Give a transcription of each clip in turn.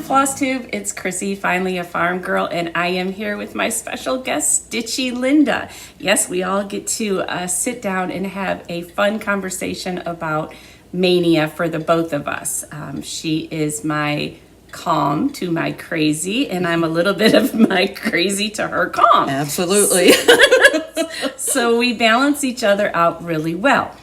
Flosstube, it's Chrissy, finally a farm girl, and I am here with my special guest, Stitchy Linda. Yes, we all get to sit down and have a fun conversation about Mania for the both of us. She is my calm to my crazy, and I'm a little bit of my crazy to her calm. Absolutely. So we balance each other out really well.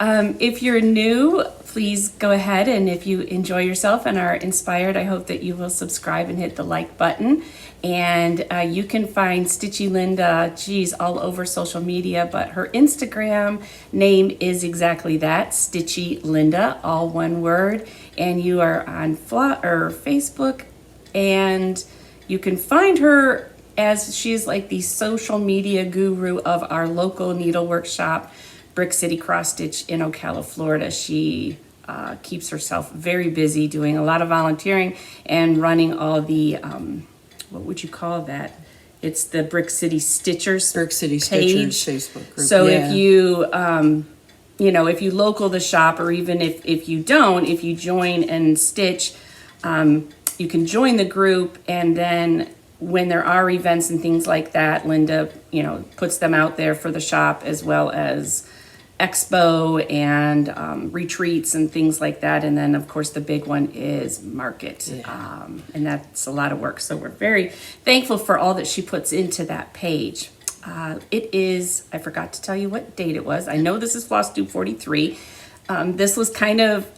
If you're new, please go ahead, and if you enjoy yourself and are inspired, I hope that you will subscribe and hit the like button. And you can find Stitchy Linda, all over social media, but her Instagram name is exactly that, Stitchy Linda, all one word. And you are on Facebook, and you can find her as she's like the social media guru of our local needlework shop, Brick City Cross Stitch in Ocala, Florida. She keeps herself very busy doing a lot of volunteering and running all the, what would you call that? It's the Brick City Stitchers Stitchers Facebook group. So if you, if you local the shop, or even if you don't, if you join and stitch, you can join the group, and then when there are events and things like that, Linda, puts them out there for the shop, as well as expo and retreats and things like that. And then of course the big one is market. And that's a lot of work. So we're very thankful for all that she puts into that page. It is, I forgot to tell you what date it was. I know this is Flosstube 43. This was kind of,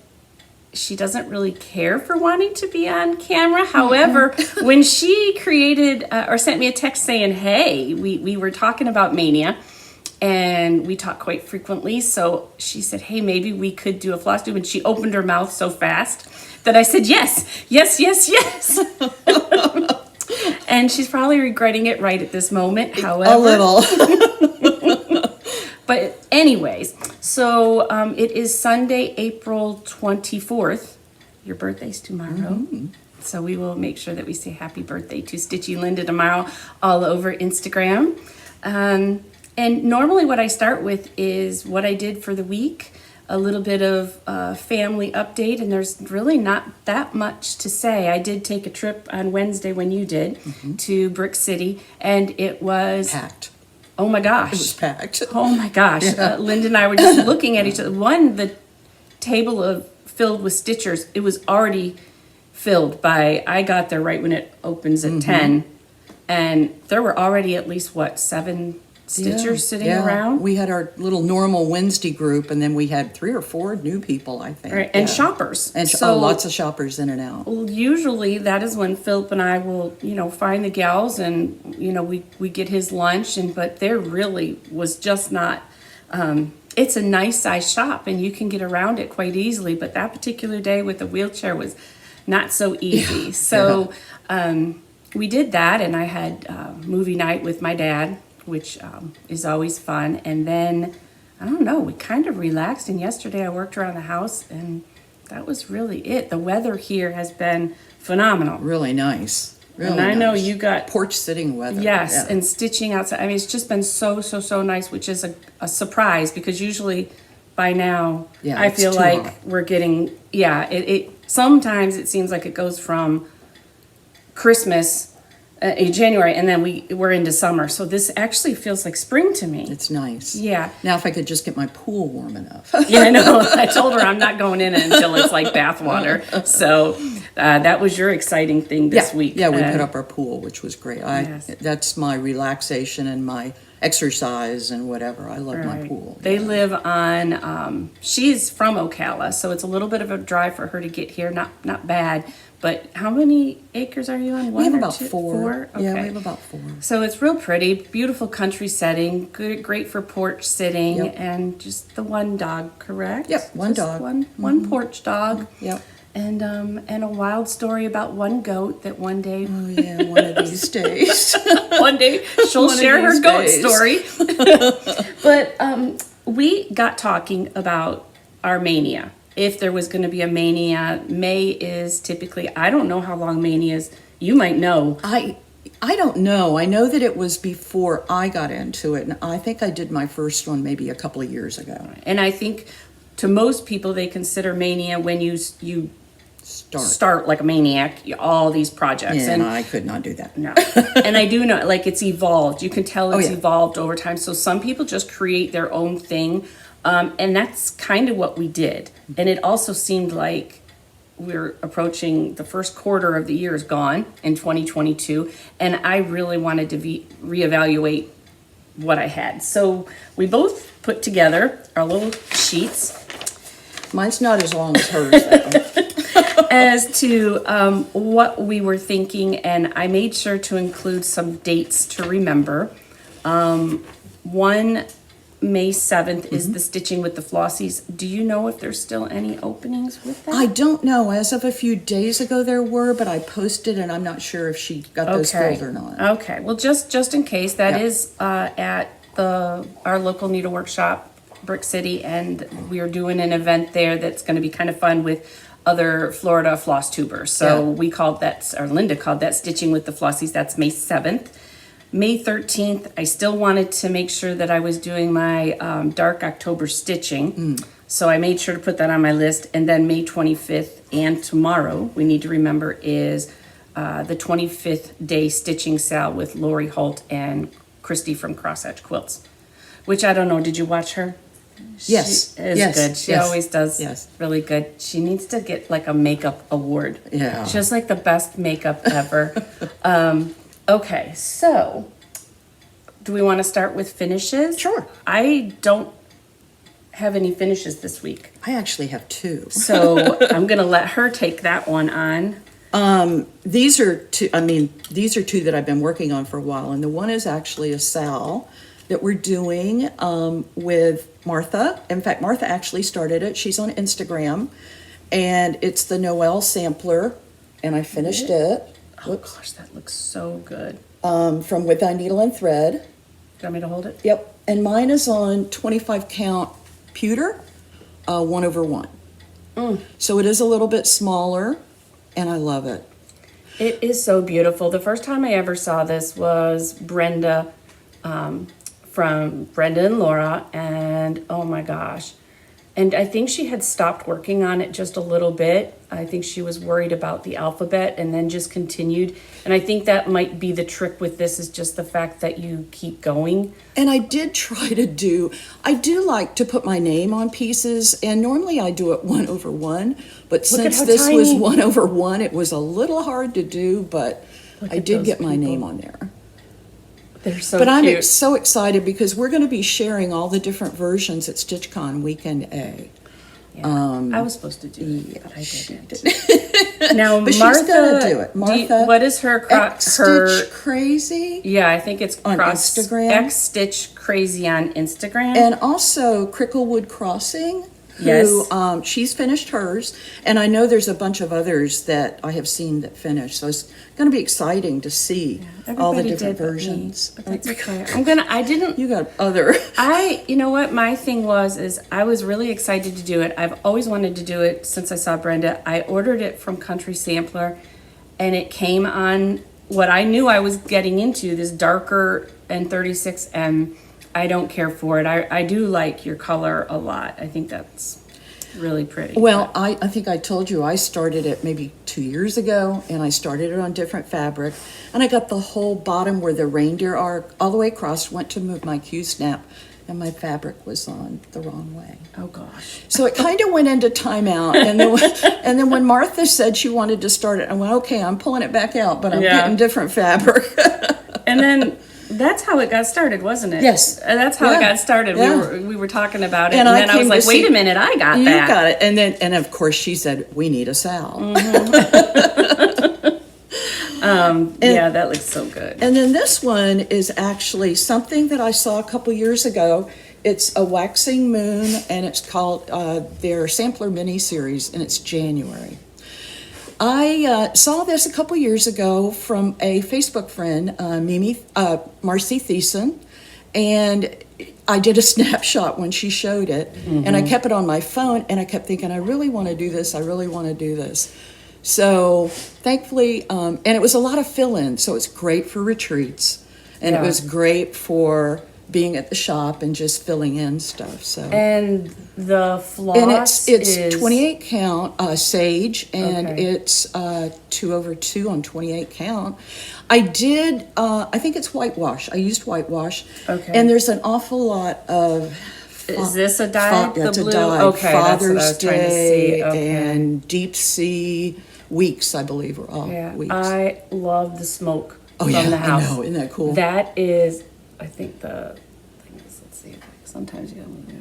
she doesn't really care for wanting to be on camera. However, when she created or sent me a text saying, hey, we were talking about Mania, and we talk quite frequently. So she said, hey, maybe we could do a Flosstube. And she opened her mouth so fast that I said, yes. And she's probably regretting it right at this moment. However, a little. But anyways, so it is Sunday, April 24th. Your birthday's tomorrow. Mm-hmm. So we will make sure that we say happy birthday to Stitchy Linda tomorrow all over Instagram. And normally what I start with is what I did for the week, a little bit of family update, and there's really not that much to say. I did take a trip on Wednesday when you did to Brick City, and it was packed. Oh my gosh. It was packed. Oh my gosh. Yeah. Linda and I were just looking at each other. The table filled with stitchers, it was already filled I got there right when it opens at 10, and there were already at least 7 stitchers sitting around. We had our little normal Wednesday group, and then we had 3 or 4 new people, I think. Right. And shoppers. And lots of shoppers in and out. Well, usually that is when Philip and I will, find the gals, and, we get his lunch, but there really was just not, it's a nice size shop, and you can get around it quite easily, but that particular day with the wheelchair was not so easy. So we did that, and I had movie night with my dad, which is always fun. And then, I don't know, we kind of relaxed. And yesterday I worked around the house, and that was really it. The weather here has been phenomenal. Really nice. Really and I nice. know you got porch sitting weather. Yes, and stitching outside. I mean, it's just been so nice, which is a surprise, because usually by now I feel like we're getting, it sometimes it seems like it goes from Christmas in January, and then we're into summer. So this actually feels like spring to me. It's nice. Yeah. Now if I could just get my pool warm enough. Yeah, I know. I told her I'm not going in until it's like bath water. So that was your exciting thing this week. Yeah, we put up our pool, which was great. Yes. That's my relaxation and my exercise and whatever. I love my pool. They live on, she's from Ocala, so it's a little bit of a drive for her to get here. Not bad. But how many acres are you on? We have about 4. Okay. Yeah, we have about 4. So it's real pretty, beautiful country setting, great for porch sitting, and just the one dog, correct? Yep, one dog. One porch dog. Yep. And a wild story about one goat that one day. Oh yeah, one of these days. One day she'll share her goat story. But we got talking about our Mania. If there was going to be a Mania, May is typically, I don't know how long Mania is. You might know. I don't know. I know that it was before I got into it, and I think I did my first one maybe a couple of years ago. And I think to most people they consider Mania when you start like a maniac, all these projects. Yeah, and I could not do that. No. And I do know, like, it's evolved. You can tell it's yeah. evolved over time. So some people just create their own thing. And that's kind of what we did. And it also seemed like we're approaching the first quarter of the year is gone in 2022. And I really wanted to reevaluate what I had. So we both put together our little sheets Mine's not as long as hers, though. as to what we were thinking, and I made sure to include some dates to remember. One, May 7th is the Stitching with the Flossies. Do you know if there's still any openings with that? I don't know. As of a few days ago, there were, but I posted, and I'm not sure if she got those filled or not. Okay. Well, just in case, that Yeah. is at our local needle workshop, Brick City, and we are doing an event there that's going to be kind of fun with other Florida floss tubers. So Yeah. we called that, or Linda called that, Stitching with the Flossies. That's May 7th. May 13th, I still wanted to make sure that I was doing my dark October stitching. So I made sure to put that on my list. And then May 25th and tomorrow, we need to remember, is the 25th day stitching sale with Lori Holt and Christy from Cross Edge Quilts. Which I don't know, did you watch her? Yes. She is Yes. good. She Yes. always does Yes. really good. She needs to get like a makeup award. Yeah. She has like the best makeup ever. Okay, so do we want to start with finishes? Sure. I don't have any finishes this week. I actually have two. So I'm going to let her take that one on. These are two that I've been working on for a while, and the one is actually a SAL that we're doing with Martha. In fact, Martha actually started it. She's on Instagram, and it's the Noel sampler, and I finished it. Oh gosh, that looks so good. From With Thy Needle and Thread. Do you want me to hold it? Yep, and mine is on 25 count pewter, 1/1. So it is a little bit smaller, and I love it. It is so beautiful. The first time I ever saw this was Brenda, from Brenda and Laura, and oh my gosh. And I think she had stopped working on it just a little bit. I think she was worried about the alphabet and then just continued. And I think that might be the trick with this, is just the fact that you keep going. And I did try to I do like to put my name on pieces, and normally I do it 1/1, but since how this was tiny. 1/1, it was a little hard to do, but I at did those get my name people. on there. They're so But I'm cute. so excited because we're going to be sharing all the different versions at StitchCon Weekend A. Yeah. I was supposed to do it, but I she didn't. Now, But she's Martha, gonna do it. Martha, what is her Stitch Crazy, Yeah, I think it's on Instagram. X Stitch Crazy on Instagram. and also Cricklewood Crossing. Who, Yes. she's finished hers, and I know there's a bunch of others that I have seen that finished. So it's going to be exciting to see all the Everybody different did but me, versions. but that's okay. You got other. You know what my thing is I was really excited to do it. I've always wanted to do it since I saw Brenda. I ordered it from Country Sampler, and it came on what I knew I was getting into, this darker N36, and I don't care for it. I do like your color a lot. I think that's really pretty. Well, I think I told you I started it maybe 2 years ago, and I started it on different fabric, and I got the whole bottom where the reindeer are all the way across, went to move my Q-snap, and my fabric was on the wrong way. Oh gosh. So it kind of went into timeout, and then when Martha said she wanted to start it, I went, okay, I'm pulling it back out, but I'm getting different fabric. And then that's how it got started, wasn't it? Yes. That's how it got started. Yeah. We were talking about it, And and I then I came was to like, wait see- a minute, I got You that. got it. And of course she said, we need a SAL. Yeah, that looks so good. And then this one is actually something that I saw a couple years ago. It's a waxing moon, and it's called their sampler mini series, and it's January. I saw this a couple years ago from a Facebook friend, Marcy Thiessen, and I did a snapshot when she showed it, and I kept it on my phone, and I kept thinking, I really want to do this, I really want to do this. So thankfully, and it was a lot of fill-in, so it's great for retreats, and it Yeah. was great for being at the shop and just filling in stuff. So And the floss and it's is 28 count sage, and Okay. it's 2/2 on 28 count. I did I think it's whitewash. I used whitewash. Okay. And there's an awful lot of Is this a dye? that's the a blue? dye. Okay, that's what I Father's was trying to Day see. Okay. and Deep Sea Weeks, I believe, are all Yeah, weeks. I love the smoke Oh, from yeah, the I house. know. Isn't that cool? That is, I think the thing is, let's see. Sometimes you gotta move it.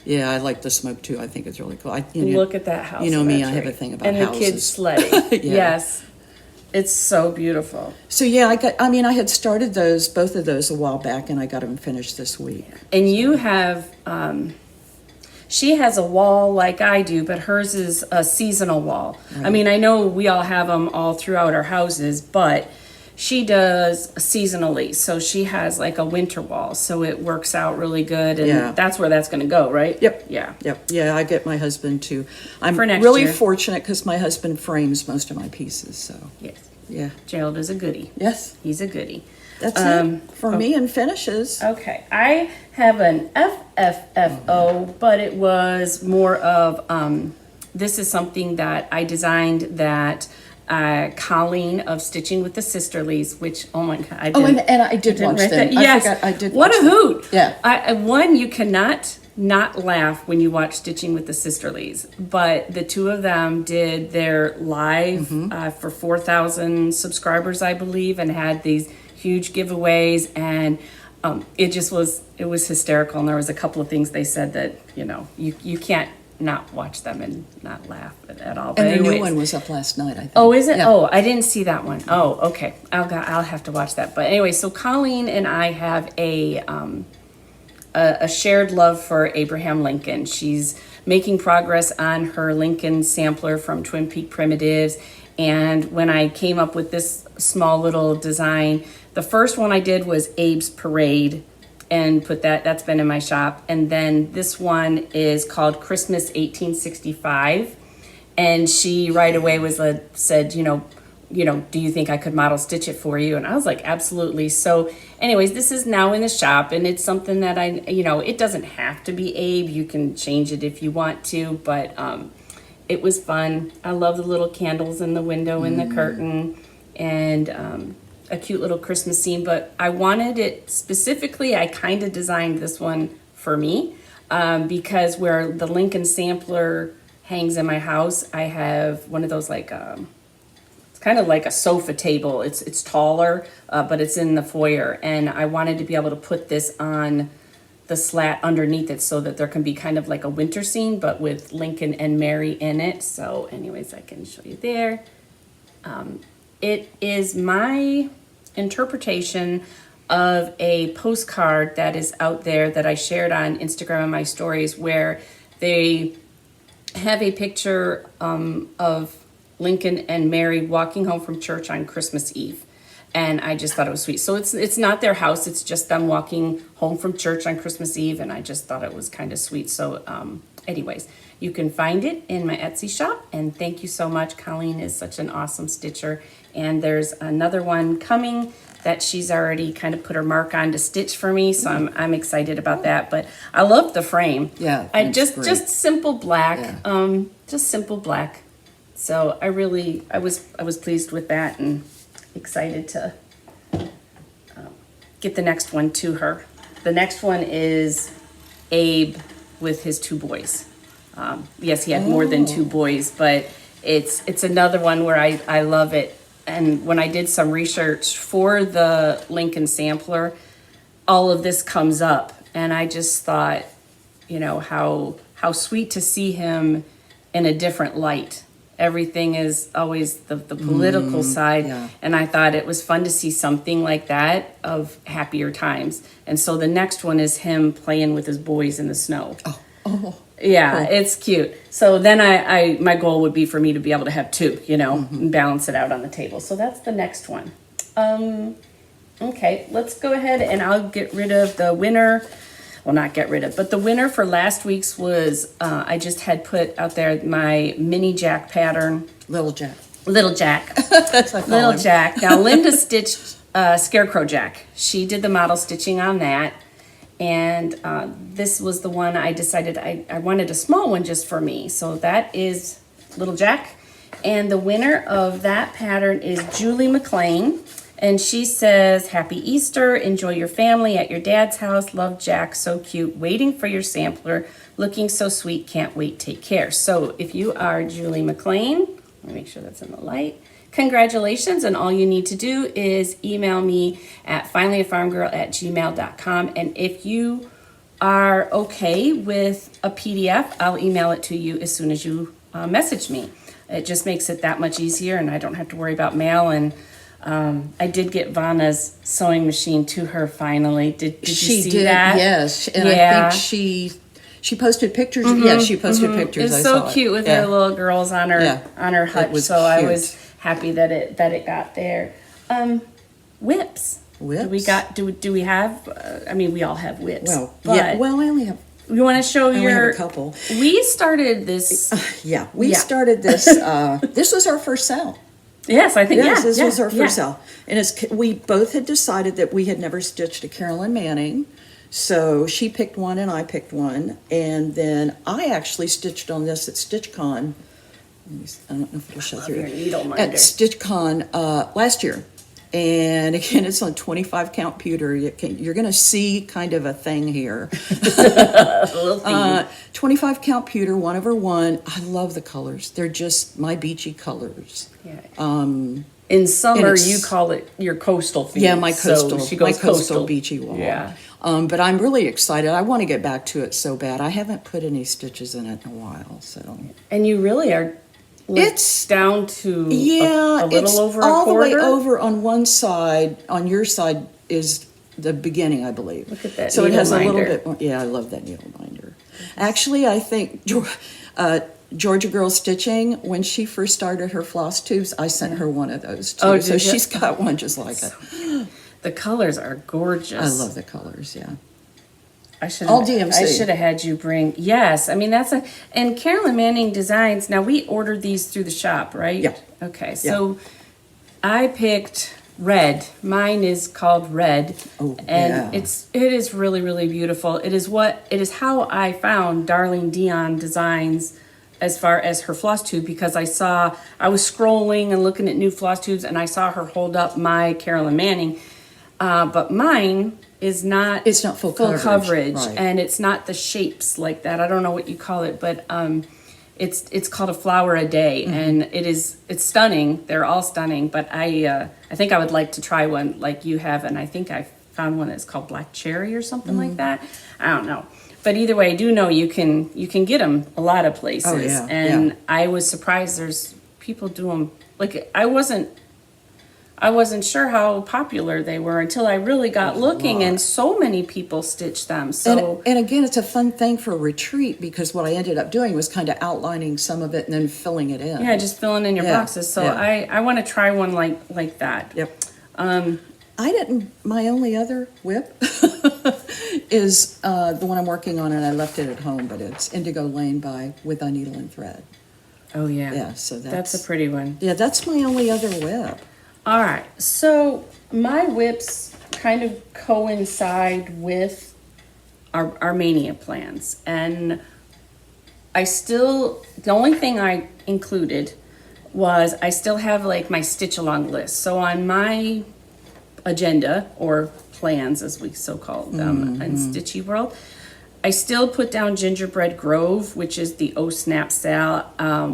Yeah, I like the smoke too. I think it's really cool. You know, Look at that house. You know me, I imagery. have a thing about and houses. the kids sledding. Yeah. Yes, it's so beautiful. So yeah, I had started both of those a while back, and I got them finished this week. And you have, she has a wall like I do, but hers is a seasonal wall. I mean, I know we all have them all throughout our houses, but she does seasonally. So she has like a winter wall, so it works out really good, and Yeah. that's where that's going to go, right? Yep. Yeah. Yep. Yeah, I get my husband to. I'm For next really year. fortunate because my husband frames most of my pieces. So Yes. yeah. Gerald is a goodie. Yes, He's a goodie. that's Um, it for me and finishes. Okay, I have an FFFO, but it was more of, this is something that I designed that Colleen of Stitching with the Sisterlies, which, oh my God, I did. Oh, and I did didn't watch write them. that. Yes. I did. What watch a them. hoot. Yeah. One, you cannot not laugh when you watch Stitching with the Sisterlies, but the two of them did their live for 4,000 subscribers, I believe, and had these huge giveaways, and it was hysterical. And there was a couple of things they said that, you can't not watch them and not laugh at all. But And the new anyways. one was up last night, I think. Oh, is it? Yeah. Oh, I didn't see that one. Oh, okay. I'll have to watch that. But anyway, so Colleen and I have a shared love for Abraham Lincoln. She's making progress on her Lincoln sampler from Twin Peak Primitives. And when I came up with this small little design, the first one I did was Abe's Parade, and that's been in my shop. And then this one is called Christmas 1865. And she right away said, do you think I could model stitch it for you? And I was like, absolutely. So anyways, this is now in the shop, and it's something that it doesn't have to be Abe. You can change it if you want to, but it was fun. I love the little candles in the window and the curtain, and a cute little Christmas scene. But I wanted it specifically, I kind of designed this one for me, because where the Lincoln sampler hangs in my house, I have one of those it's kind of like a sofa table. It's taller, but it's in the foyer, and I wanted to be able to put this on the slat underneath it so that there can be kind of like a winter scene, but with Lincoln and Mary in it. So anyways, I can show you there. It is my interpretation of a postcard that is out there that I shared on Instagram and my stories, where they have a picture of Lincoln and Mary walking home from church on Christmas Eve. And I just thought it was sweet. So it's not their house, it's just them walking home from church on Christmas Eve, and I just thought it was kind of sweet. So anyways, you can find it in my Etsy shop, and thank you so much. Colleen is such an awesome stitcher. And there's another one coming that she's already kind of put her mark on to stitch for me, so I'm excited about that. But I love the frame. Yeah, I it's just great. just simple black. Yeah. Just simple black. So I was pleased with that and excited to get the next one to her. The next one is Abe with his two boys. Yes, he had more than two boys, but it's another one where I love it. And when I did some research for the Lincoln sampler, all of this comes up, and I just thought, how sweet to see him in a different light. Everything is always the political side, yeah. and I thought it was fun to see something like that of happier times. And so the next one is him playing with his boys in the snow. Oh. Yeah, Cool. it's cute. So then my goal would be for me to be able to have two, and balance it out on the table. So that's the next one. Okay, let's go ahead and I'll get rid of the winner. Well, not get rid of, but the winner for last week's was, I just had put out there my mini Jack pattern. Little Jack. Little Jack. That's what I call Little him. Jack. Now, Linda stitched Scarecrow Jack. She did the model stitching on that. And this was the one I decided I wanted a small one just for me. So that is Little Jack. And the winner of that pattern is Julie McLean. And she says, Happy Easter, enjoy your family at your dad's house. Love Jack, so cute. Waiting for your sampler. Looking so sweet, can't wait, take care. So if you are Julie McLean, let me make sure that's in the light. Congratulations, and all you need to do is email me at finallyafarmgirl@gmail.com. And if you are okay with a PDF, I'll email it to you as soon as you message me. It just makes it that much easier, and I don't have to worry about mail. And I did get Vanna's sewing machine to her finally. Did you see that? Yes, and Yeah. I think she posted pictures. Yeah, she posted pictures. It's I so saw cute with Yeah. her little girls on her Yeah. hutch. was So I cute. was happy that it got there. Whips. Whips? Do we have? I mean, we all have whips. Well, but yeah. Well, I only have. you want to show I only have your a couple. We started this. Yeah, we Yeah. started this. This was our first sale. Yes, I think. Yes, yeah, this yeah, was our yeah. first sale, and we both had decided that we had never stitched a Carolyn Manning, so she picked one and I picked one, and then I actually stitched on this at StitchCon. I don't know if it'll show Love through. your needle At minder. StitchCon last year, and again, it's on 25 count pewter. You're going to see kind of a thing here. A little theme. 25 count pewter, 1/1. I love the colors. They're just my beachy colors. Yeah. Um, In summer, it's- you call it your coastal theme. Yeah, my coastal, So she goes my coastal beachy wall. Yeah. But I'm really excited. I want to get back to it so bad. I haven't put any stitches in it in a while, so. And you really are. Like, It's- down to Yeah, a little it's over a all quarter. the way over on one side. On your side is the beginning, I believe. Look at that So it needle has a little minder. bit more. Yeah, I love that needle minder. Actually, I think Georgia Girl Stitching, when she first started her floss tubes, I sent her one of those too. Oh, so did you? she's got one just like it. The colors are gorgeous. I love the colors. Yeah. I should All DMC. I should have had you bring. Yes, I mean and Carolyn Manning Designs. Now we ordered these through the shop, right? Yeah. Okay, so I picked red. Mine is called Red, Oh, and yeah. it is really really beautiful. It is how I found Darlene Dion Designs as far as her floss tube, because I was scrolling and looking at new floss tubes, and I saw her hold up my Carolyn Manning, but mine is not. It's not full coverage, right. And it's not the shapes like that. I don't know what you call it, but it's called a flower a day, and it's stunning. They're all stunning, but I think I would like to try one like you have, and I think I found one that's called Black Cherry or something like that. I don't know. But either way, I do know you can get them a lot of places. Oh, yeah, And yeah. I was surprised there's people do them. Like I wasn't sure how popular they were until I really got looking, and so many people stitch them. So And again, it's a fun thing for a retreat, because what I ended up doing was kind of outlining some of it and then filling it in. yeah, just filling in your Yeah, boxes. So yeah. I want to try one like that. Yep. My only other whip is the one I'm working on, and I left it at home, but it's Indigo Lane by With a Needle and Thread. Oh yeah. Yeah, so That's a pretty one. Yeah, that's my only other whip. All right, so my whips kind of coincide with our Mania plans, and the only thing I included was I still have like my stitch along list. So on my agenda, or plans as we so call them in Stitchy world, I still put down Gingerbread Grove, which is the Oh Snap Sal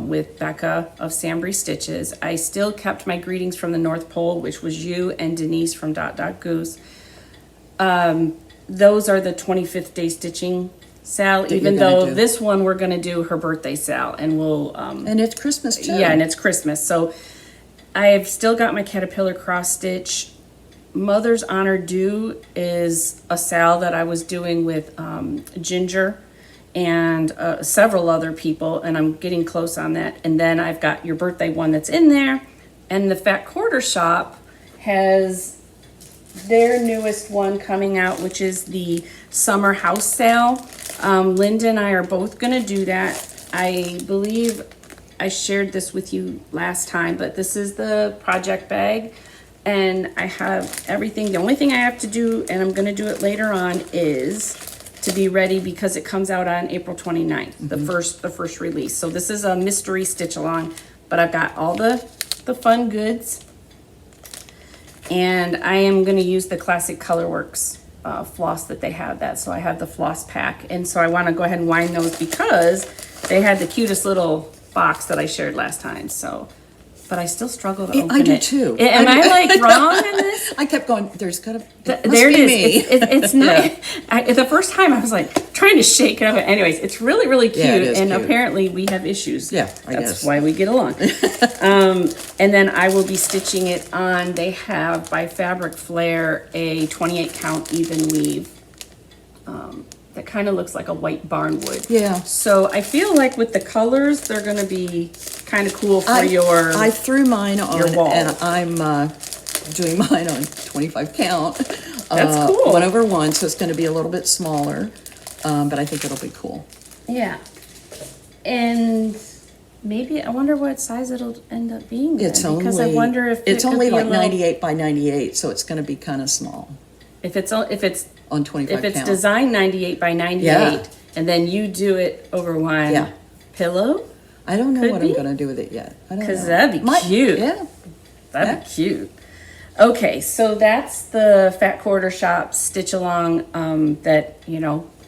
with Becca of Sambry Stitches. I still kept my Greetings from the North Pole, which was you and Denise from Dot Dot Goose. Those are the 25th day stitching sal, That even you're gonna though do. this one we're going to do her birthday sal, and we'll And it's Christmas too. yeah, and it's Christmas. So I've still got my Caterpillar cross stitch. Mother's Honor Due is a sal that I was doing with Ginger and several other people, and I'm getting close on that. And then I've got your birthday one that's in there, and the Fat Quarter Shop has their newest one coming out, which is the Summer House Sale. Linda and I are both going to do that. I believe I shared this with you last time, but this is the project bag. and I have everything. The only thing I have to do, and I'm gonna do it later on, is to be ready because it comes out on April 29th, the first release. So this is a mystery stitch along, but I've got all the fun goods. And I am gonna use the Classic Colorworks floss that they have that. So I have the floss pack. And so I wanna go ahead and wind those because they had the cutest little box that I shared last time. So, but I still struggle to open it. I do too. Am I like wrong in this? I kept going, there's gotta, There it is. me. It's not. The first time I was like trying to shake it up. Anyways, it's really, really cute. Yeah, it is and cute. Apparently we have issues. Yeah, I That's guess. why we get along. And then I will be stitching it on. They have by Fabric Flair a 28 count even weave. That kind of looks like a white barnwood. Yeah. So I feel like with the colors, they're going to be kind of cool for I threw mine on, wall. and I'm doing mine on 25 count. That's cool. 1/1, so it's going to be a little bit smaller, but I think it'll be cool. Yeah. And maybe, I wonder what size it'll end up being then, It's because only, I wonder if it's it could only be a like little- 98 by 98, so it's going to be kind of small If it's on 25 count. designed 98 by 98, Yeah. and then you do it over one Yeah. pillow, I don't know Could what be. I'm going to do with it yet. I don't know. 'Cause that'd be cute. Yeah. that'd Yeah. be cute. Okay, so that's the Fat Quarter Shop stitch along that,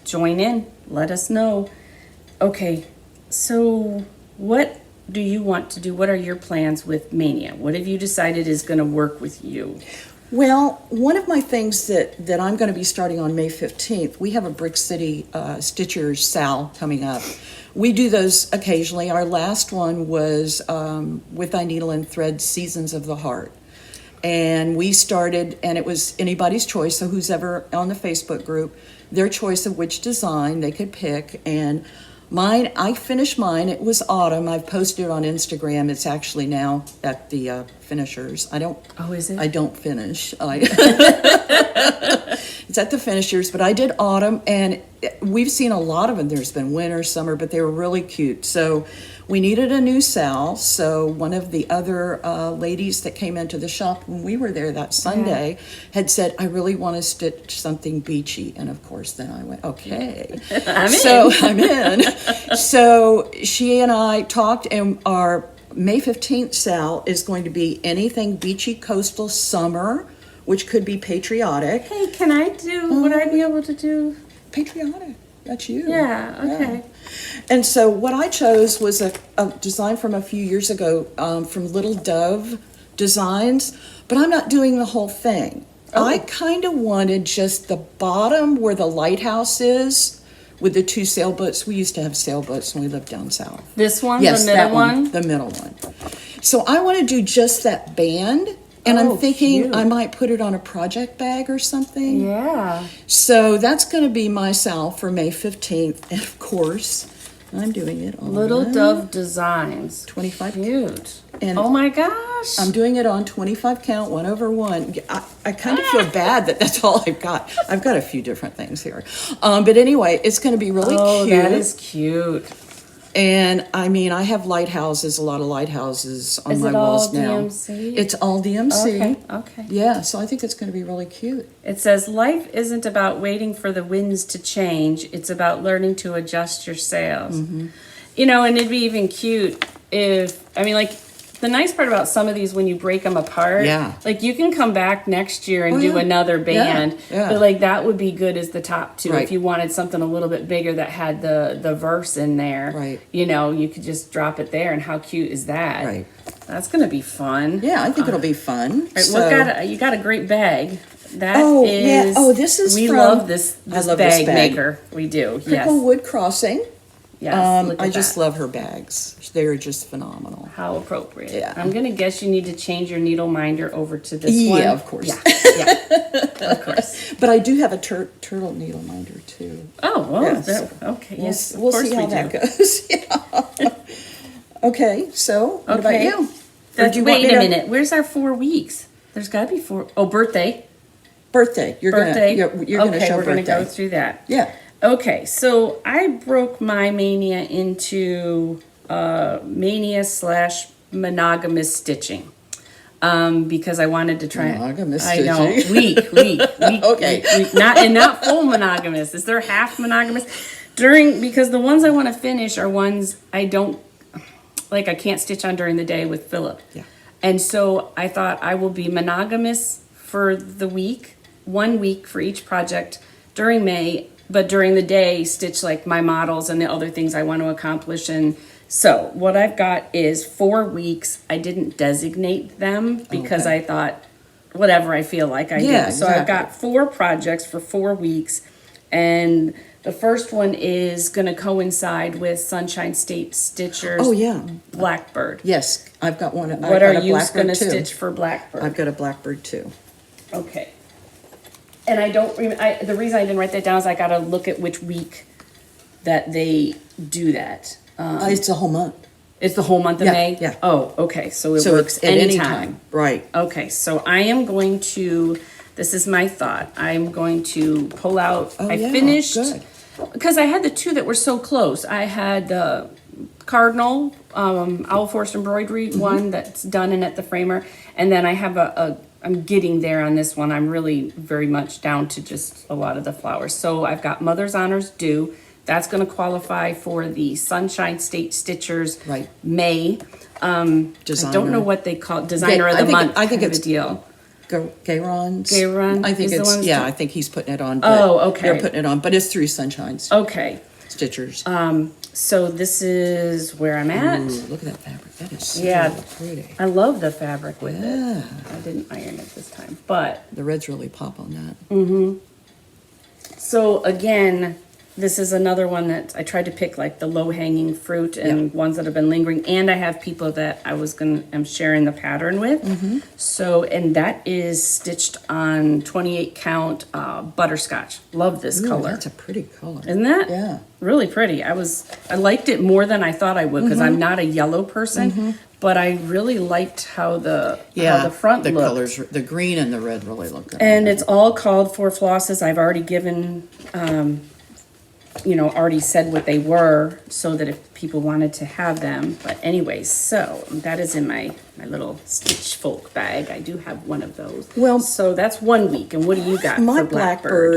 join in, let us know. Okay, so what do you want to do? What are your plans with Mania? What have you decided is going to work with you? Well, one of my things that I'm going to be starting on May 15th, we have a Brick City Stitchers SAL coming up. We do those occasionally. Our last one was with I Needle and Thread Seasons of the Heart. And we started, and it was anybody's choice, so who's ever on the Facebook group, their choice of which design they could pick. And mine, I finished mine. It was autumn. I've posted it on Instagram. It's actually now at the finishers. Oh, is it? I don't finish. It's at the finishers, but I did autumn, and we've seen a lot of them. There's been winter, summer, but they were really cute. So we needed a new SAL. So one of the other ladies that came into the shop when we were there that Sunday had said, I really want to stitch something beachy. And of course, then I went, okay. I'm in. So she and I talked, and our May 15th SAL is going to be anything beachy, coastal, summer, which could be patriotic. Hey, can I do, would I be able to do? Patriotic, that's you. Yeah, okay. And so what I chose was a design from a few years ago from Little Dove Designs, but I'm not doing the whole thing. Oh. I kind of wanted just the bottom where the lighthouse is with the two sailboats. We used to have sailboats when we lived down south. This one, Yes, the middle that one? the middle one. So I want to do just that band, and Oh, I'm thinking cute. I might put it on a project bag or something. Yeah. So that's going to be my SAL for May 15th, and of course, I'm doing it on Little Dove Designs. 25. Cute. And Oh my gosh. I'm doing it on 25 count, 1/1. I kind of feel bad that that's all I've got. I've got a few different things here. But anyway, it's going to be really Oh, cute. that is cute. And I mean, I have lighthouses, a lot of lighthouses on Is my it all walls now. DMC? It's all DMC. Okay. Yeah, so I think it's going to be really cute. It says, life isn't about waiting for the winds to change. It's about learning to adjust your sails. Mm-hmm. And it'd be even cute if, the nice part about some of these, when you break them apart, Yeah. like you can come back next year and Oh, do yeah. another band. Yeah. But like that would be good as the top two. Right. If you wanted something a little bit bigger that had the verse in there, Right. You could just drop it there. And how cute is that? Right. That's going to be fun. Yeah, I think it'll be fun. Right, So- you got a great bag. That Oh, is. yeah. Oh, this is We from- love this I love this bag bag. maker. We do. Cricklewood Crossing. Yes. Look at I just that. love her bags. They're just phenomenal. How appropriate. Yeah. I'm gonna guess you need to change your needle minder over to this Yeah, one. of course. Yeah. Of course. But I do have a turtle needle minder too. Oh, well. Yes. Okay. We'll, Yes. Of we'll course see how we that do. goes. Yeah. Okay, so what about Okay. you? Or do you want Wait me a to- minute. Where's our 4 weeks? There's got to be 4. Oh, birthday. Birthday. Birthday. You're gonna Okay, show we're gonna birthday. go through that. Yeah. Okay, so I broke my Mania into Mania / monogamous stitching. because I wanted to try. Monogamous I know, stitching. week, Okay. week, not full monogamous. Is there half monogamous? Because the ones I want to finish are ones I don't like. I can't stitch on during the day with Philip. Yeah. And so I thought I will be monogamous for the week, 1 week for each project during May, but during the day stitch like my models and the other things I want to accomplish. And so what I've got is 4 weeks. I didn't designate them because Okay. I thought whatever I feel like I Yeah, do. So I've exactly. got 4 projects for 4 weeks, and the first one is going to coincide with Sunshine State Stitchers. Oh, yeah. Blackbird. Yes, I've got one. I've What got are a you blackbird going to too. stitch for Blackbird? I've got a blackbird too. Okay. And I don't, the reason I didn't write that down is I got to look at which week that they do that. It's a whole month. It's the whole month of Yeah, May? yeah. Oh, okay, so it So works it's at any anytime. time. Right. Okay, so I am going to, this is my thought, I'm going to pull out, Oh, I yeah, finished, good. because I had the 2 that were so close. I had the Cardinal, Owl Forest Embroidery Mm-hmm. one that's done and at the framer, and then I have I'm getting there on this one. I'm really very much down to just a lot of the flowers. So I've got Mother's Honors due. That's going to qualify for the Sunshine State Stitchers Right. May. I Designer. don't know what they call designer of I the think- month. I think kind of it's a deal. Gayron's. Gayron I think is the one it's, that's yeah, doing- I think he's putting it on. Oh, but okay. They're putting it on, but it's through Sunshine's Okay, Stitchers. so this is where I'm at. Ooh, look at that fabric. That is so Yeah. pretty. I love the fabric with Yeah. it. I didn't iron it this time, but The reds really pop on that. so again, this is another one that I tried to pick like the low hanging fruit and ones that have been lingering. And I have people that I'm sharing the pattern with. So, and that is stitched on 28 count butterscotch. Love this Ooh, color. that's a pretty color. Isn't that? Yeah. Really pretty. I liked it more than I thought I would because I'm not a yellow person, but I really liked how the front the looked. colors, the green and the red really look good. And it's all called for flosses. I've already given, already said what they were so that if people wanted to have them. But anyways, so that is in my little Stitch Folk bag. I do have one of those. Well- so that's 1 week. And what do you got My for Blackbird?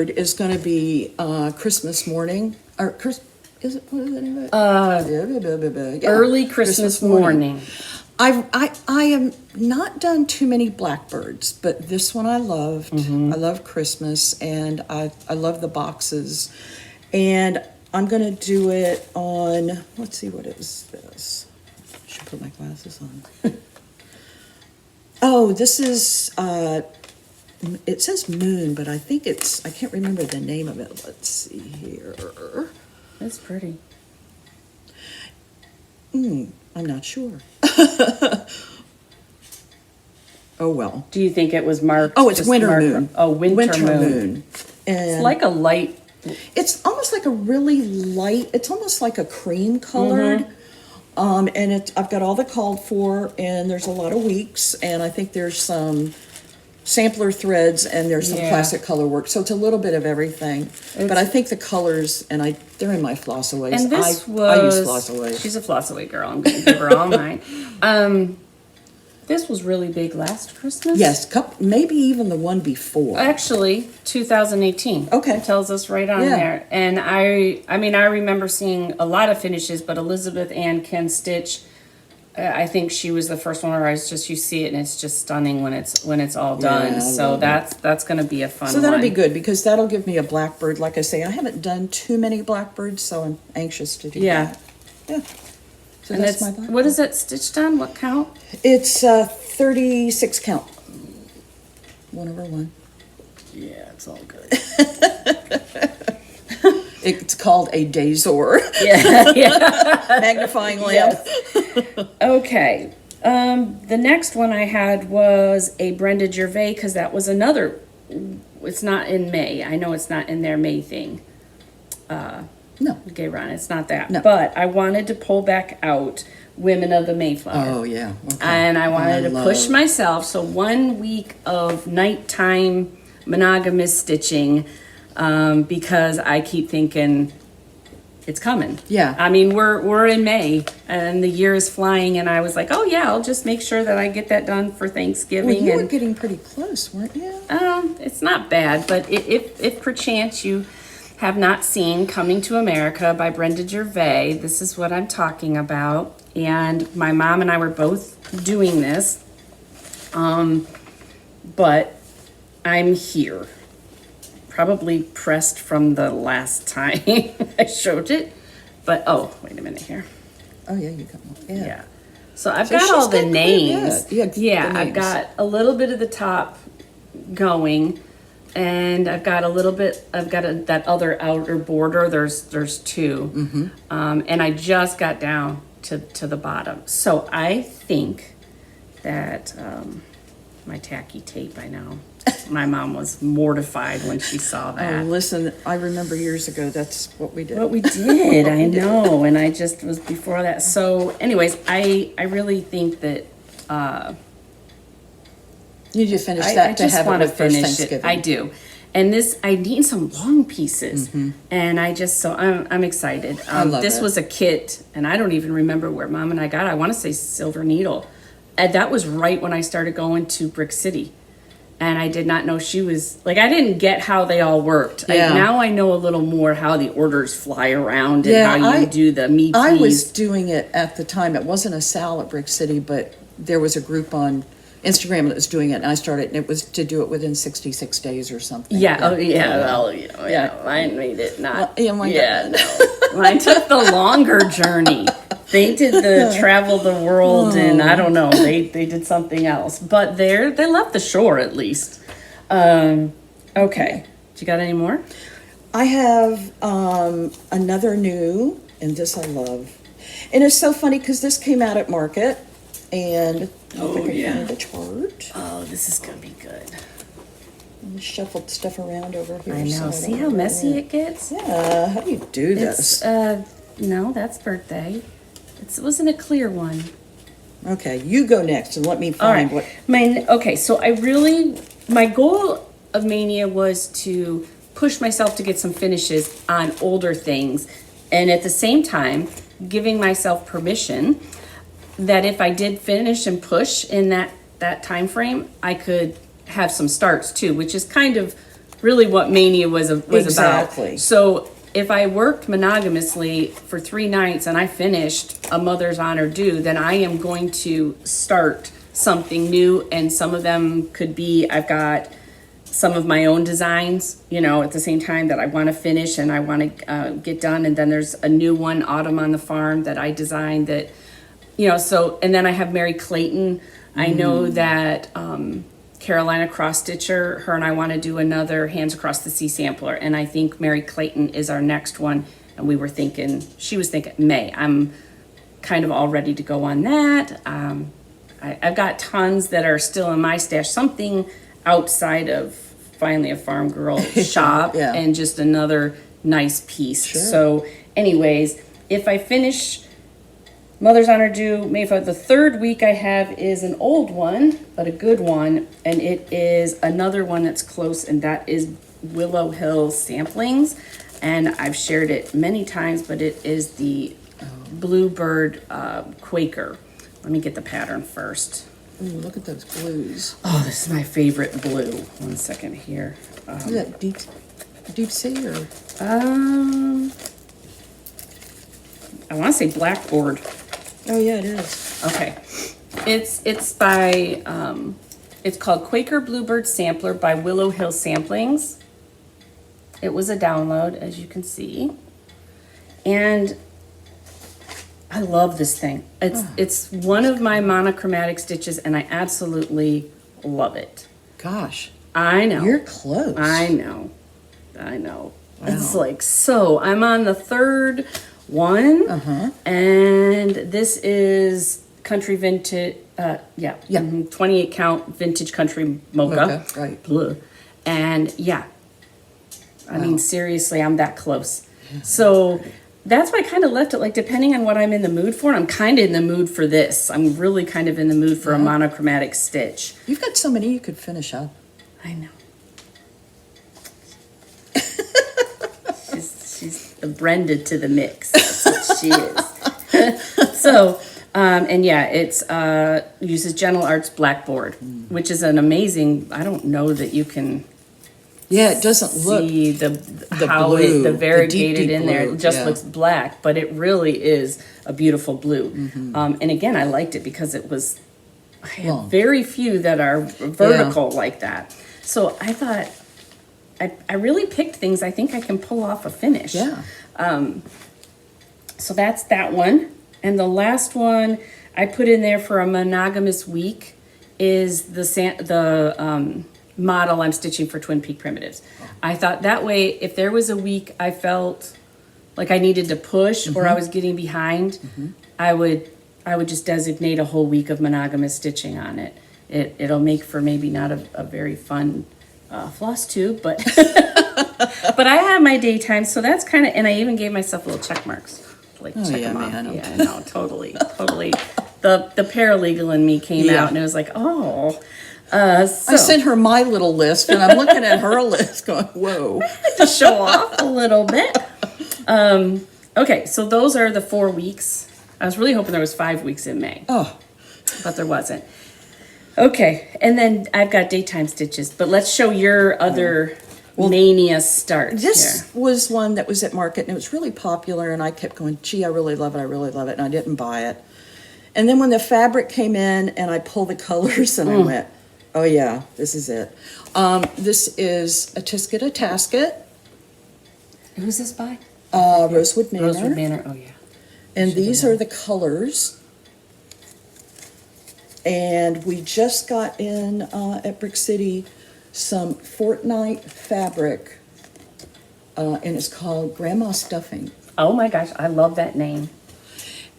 blackbird is going to be Christmas morning. Or is it? What is the name of it? Yeah, Early Christmas morning. I am not done too many blackbirds, but this one I loved. I love Christmas, and I love the boxes. And I'm going to do it on, let's see, what is this? I should put my glasses on. Oh, this is, it says moon, but I think I can't remember the name of it. Let's see here. That's pretty. I'm not sure. Oh, well. Do you think it was marked? Oh, it's just winter marked- moon. Oh, winter moon. And It's like a light. it's almost like a really light, it's almost like a cream colored. And I've got all the called for, and there's a lot of weeks, and I think there's some sampler threads, and there's some Yeah. classic color work. So it's a little bit of everything. But I think the colors, and they're in my Flossaways. And this I use was. Flossaways. She's a Flossaway girl. I'm going to give her all mine. This was really big last Christmas. Yes, maybe even the one before. Actually, 2018. Okay. It tells us right on Yeah. there. And I mean, I remember seeing a lot of finishes, but Elizabeth Ann can stitch. I think she was the first one where you see it and it's just stunning when it's all done. Yeah, I So love that's going to be a fun one. So that'll be good, because that'll give me a blackbird. Like I say, I haven't done too many blackbirds, so I'm anxious to do Yeah. that. Yeah. So And that's it's, my blackbird. what is it stitched on? What count? It's 36 count. 1/1. Yeah, it's all good. It's called a Dazor Yeah. magnifying lamp. Okay. The next one I had was a Brenda Gervais, because that was another. It's not in May. I know it's not in their May thing. No. Okay, Ron, it's not that. No. But I wanted to pull back out Women of the Mayflower. Oh, yeah. Okay. And I wanted to push love- myself. So 1 week of nighttime monogamous stitching, because I keep thinking it's coming. Yeah. I mean, we're in May and the year is flying, and I was like, oh yeah, I'll just make sure that I get that done for Thanksgiving. Well, you were and getting pretty close, weren't you? it's not bad, but if perchance you have not seen Coming to America by Brenda Gervais, this is what I'm talking about. And my mom and I were both doing this. But I'm here. Probably pressed from the last time I showed it. But, oh, wait a minute here. Oh, yeah, you got one. Yeah. Yeah. So I've So got she's all the got quite a names. bit. Yeah, the I've names. got a little bit of the top going, and I've got a little bit. I've got that other outer border. There's two, and I just got down to the bottom. So I think that my tacky tape. I know my mom was mortified when she saw Oh, that. listen, I remember years ago, that's what we did. What we did, I know, and I just was before that. So, anyways, I really think that You just finish I that to just have it want to with first finish it. Thanksgiving. I do, and this I need some long pieces, and I'm excited. love This it. was a kit, and I don't even remember where Mom and I got it. I want to say Silver Needle, and that was right when I started going to Brick City. And I did not know she was, like, I didn't get how they all worked. Yeah. Now I know a little more how the orders fly around and Yeah, how you do the me I was please. doing it at the time. It wasn't a SAL at Brick City, but there was a group on Instagram that was doing it, and I started, and it was to do it within 66 days or something. Yeah, oh yeah, well, you know, yeah, Yeah. mine made it not. Well, yeah, mine yeah, got- no. Mine took the longer journey. They did the travel the world, and I don't know, they did something else. But they left the shore at least. Okay. You got any more? I have another new, and this I love. And it's so funny because this came out at market, and Oh, I can yeah. find the chart. Oh, this is gonna be good. I shuffled stuff around over here. I so know. don't See how have messy it gets? Yeah, how do you do It's this? no, that's birthday. It wasn't a clear one. Okay, you go next and let me All right. find what. Okay, so my goal of Mania was to push myself to get some finishes on older things, and at the same time, giving myself permission that if I did finish and push in that time frame, I could have some starts too, which is kind of really what Mania was Exactly. about. So if I worked monogamously for 3 nights and I finished a Mother's Honor due, then I am going to start something new, and some of them could be, I've got some of my own designs, at the same time that I want to finish and I want to get done. And then there's a new one, Autumn on the Farm, that I designed that, so, and then I have Mary Clayton. I know that Carolina Cross Stitcher, her and I want to do another Hands Across the Sea sampler. And I think Mary Clayton is our next one. And she was thinking May. I'm kind of all ready to go on that. I've got tons that are still in my stash, something outside of Finally a Farm Girl shop, Yeah. and just another nice piece. Sure. So anyways, if I finish Mother's Honor due May 5th, the third week I have is an old one, but a good one, and it is another one that's close, and that is Willow Hill Samplings, and I've shared it many times, but it is the Bluebird Quaker. Let me get the pattern first. Ooh, look at those blues. Oh, this is my favorite blue. One second here. Is that deep sea or? I want to say Blackboard. Oh yeah, it is. Okay. It's by, it's called Quaker Bluebird Sampler by Willow Hill Samplings. It was a download, as you can see. And I love this thing. It's one of my monochromatic stitches, and I absolutely love it. Gosh, I know. you're close. I know. Wow. It's like, so I'm on the third one, and this is country vintage, 28 count vintage country mocha. Right. Blah. And I mean, seriously, I'm that close. So that's why I kind of left it, like, depending on what I'm in the mood for, and I'm kind of in the mood for this. I'm really kind of in the mood for a monochromatic stitch. You've got so many you could finish up. I know. she's Brenda to the mix. That's what she is. So, and yeah, it's uses Gentle Arts Blackboard, which is an amazing. I don't know that you can. Yeah, it doesn't look See the how blue, the the variegated deep, deep in there. blue, It just yeah. looks black, but it really is a beautiful blue. And again, I liked it because it was. I have Long. very few that are vertical like that. So I thought. I really picked things I think I can pull off a finish. Yeah. So that's that one. And the last one I put in there for a monogamous week is the model I'm stitching for Twin Peak Primitives. I thought that way, if there was a week I felt like I needed to push or I was getting behind, I would just designate a whole week of monogamous stitching on it. It'll make for maybe not a very fun floss tube, but but I have my daytime, so that's kind of, and I even gave myself little check marks, like check yeah, them off. man. Yeah, no, totally. The paralegal in me came Yeah. out, and it was like, oh. I So sent her my little list, and I'm looking at her list going, whoa. to show off a little bit. Okay, so those are the 4 weeks. I was really hoping there was 5 weeks in May, Oh, but there wasn't. Okay, and then I've got daytime stitches, but let's show your other Mania start this here. was one that was at market, and it was really popular, and I kept going, gee, I really love it, and I didn't buy it. And then when the fabric came in, and I pulled the colors, and I went, oh yeah, this is it. This is a Tisket a Tasket, Who's this by? Rosewood Manor. Rosewood Manor, oh yeah. And Should've these known. are the colors. And we just got in at Brick City some Fortnite fabric, and it's called Grandma Stuffing. Oh my gosh, I love that name.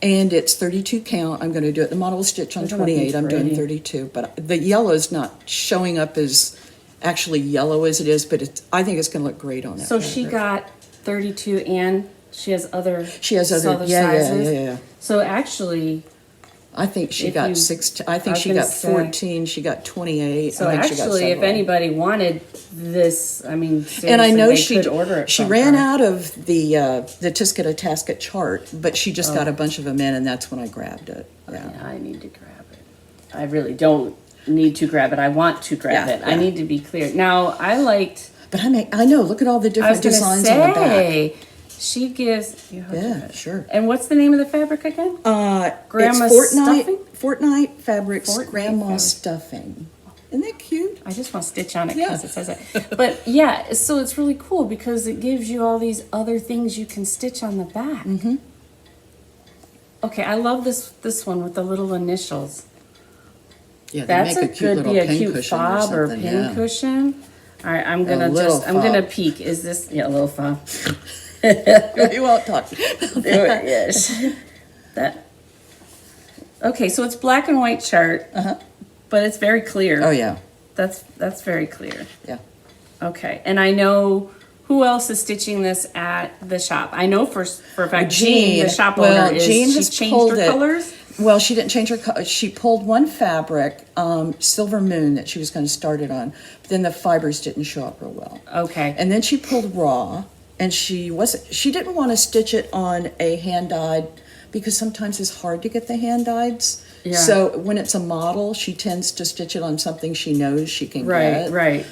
And it's 32 count. I'm going to do it. The model is stitched on Look at that 28. I'm doing pretty. 32. But the yellow is not showing up as actually yellow as it is, but I think it's going to look great on that. So she got 32 and she has other She has other, sizes. yeah. So actually, I think she If got you- 16. I think I was she gonna got say. 14. She got 28. so I think she got actually, if several. anybody wanted this, I mean, seriously, And I know they she could order it. she from ran her. out of the Tisket a Tasket chart, but she just got a bunch of them in, and that's when I grabbed it. Yeah. Yeah, I need to grab it. I really don't need to grab it. I want to grab Yeah, it. I yeah. need to be clear. Now, I liked. But I know. Look at all the I was different going to designs on the back. say she gives. Yeah, sure. And what's the name of the fabric again? Grandma it's Fortnite, Stuffing? Fortnite Fabrics Fortnite Grandma Fabric. Stuffing. Isn't that cute? I just want to stitch on it because Yeah. it says it. But yeah, so it's really cool because it gives you all these other things you can stitch on the back. Mm-hmm. Okay, I love this one with the little initials. Yeah, they That's make a cute good, little be a pin cute cushion fob or something, pin yeah. cushion. All right, I'm gonna little I'm gonna fob. peek. Is this a little fob? You won't talk. Yes. That. Okay, so it's black and white chart, but it's very clear. Oh yeah, That's very clear. yeah. Okay, and I know who else is stitching this at the shop. I know for a fact Jean, the shop owner, Jean she's has changed pulled her it. colors. Well, she didn't change her color. She pulled one fabric, Silver Moon, that she was going to start it on. But then the fibers didn't show up real well. Okay. And then she pulled raw, and she didn't want to stitch it on a hand dyed because sometimes it's hard to get the hand dyeds. Yeah. So when it's a model, she tends to stitch it on something she knows she can get. Right.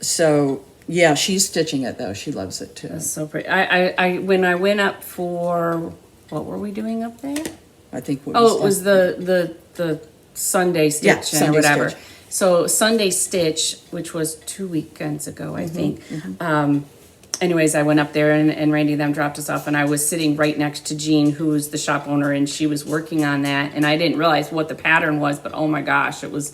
So yeah, she's stitching it though. She loves it too. That's so pretty. I when I went up for what were we doing up there? I think. It was the Sunday stitch Yeah, or Sunday whatever. stitch. So Sunday stitch, which was 2 weekends ago, I think. Anyways, I went up there and Randy and them dropped us off, and I was sitting right next to Jean, who's the shop owner, and she was working on that, and I didn't realize what the pattern was, but oh my gosh, it was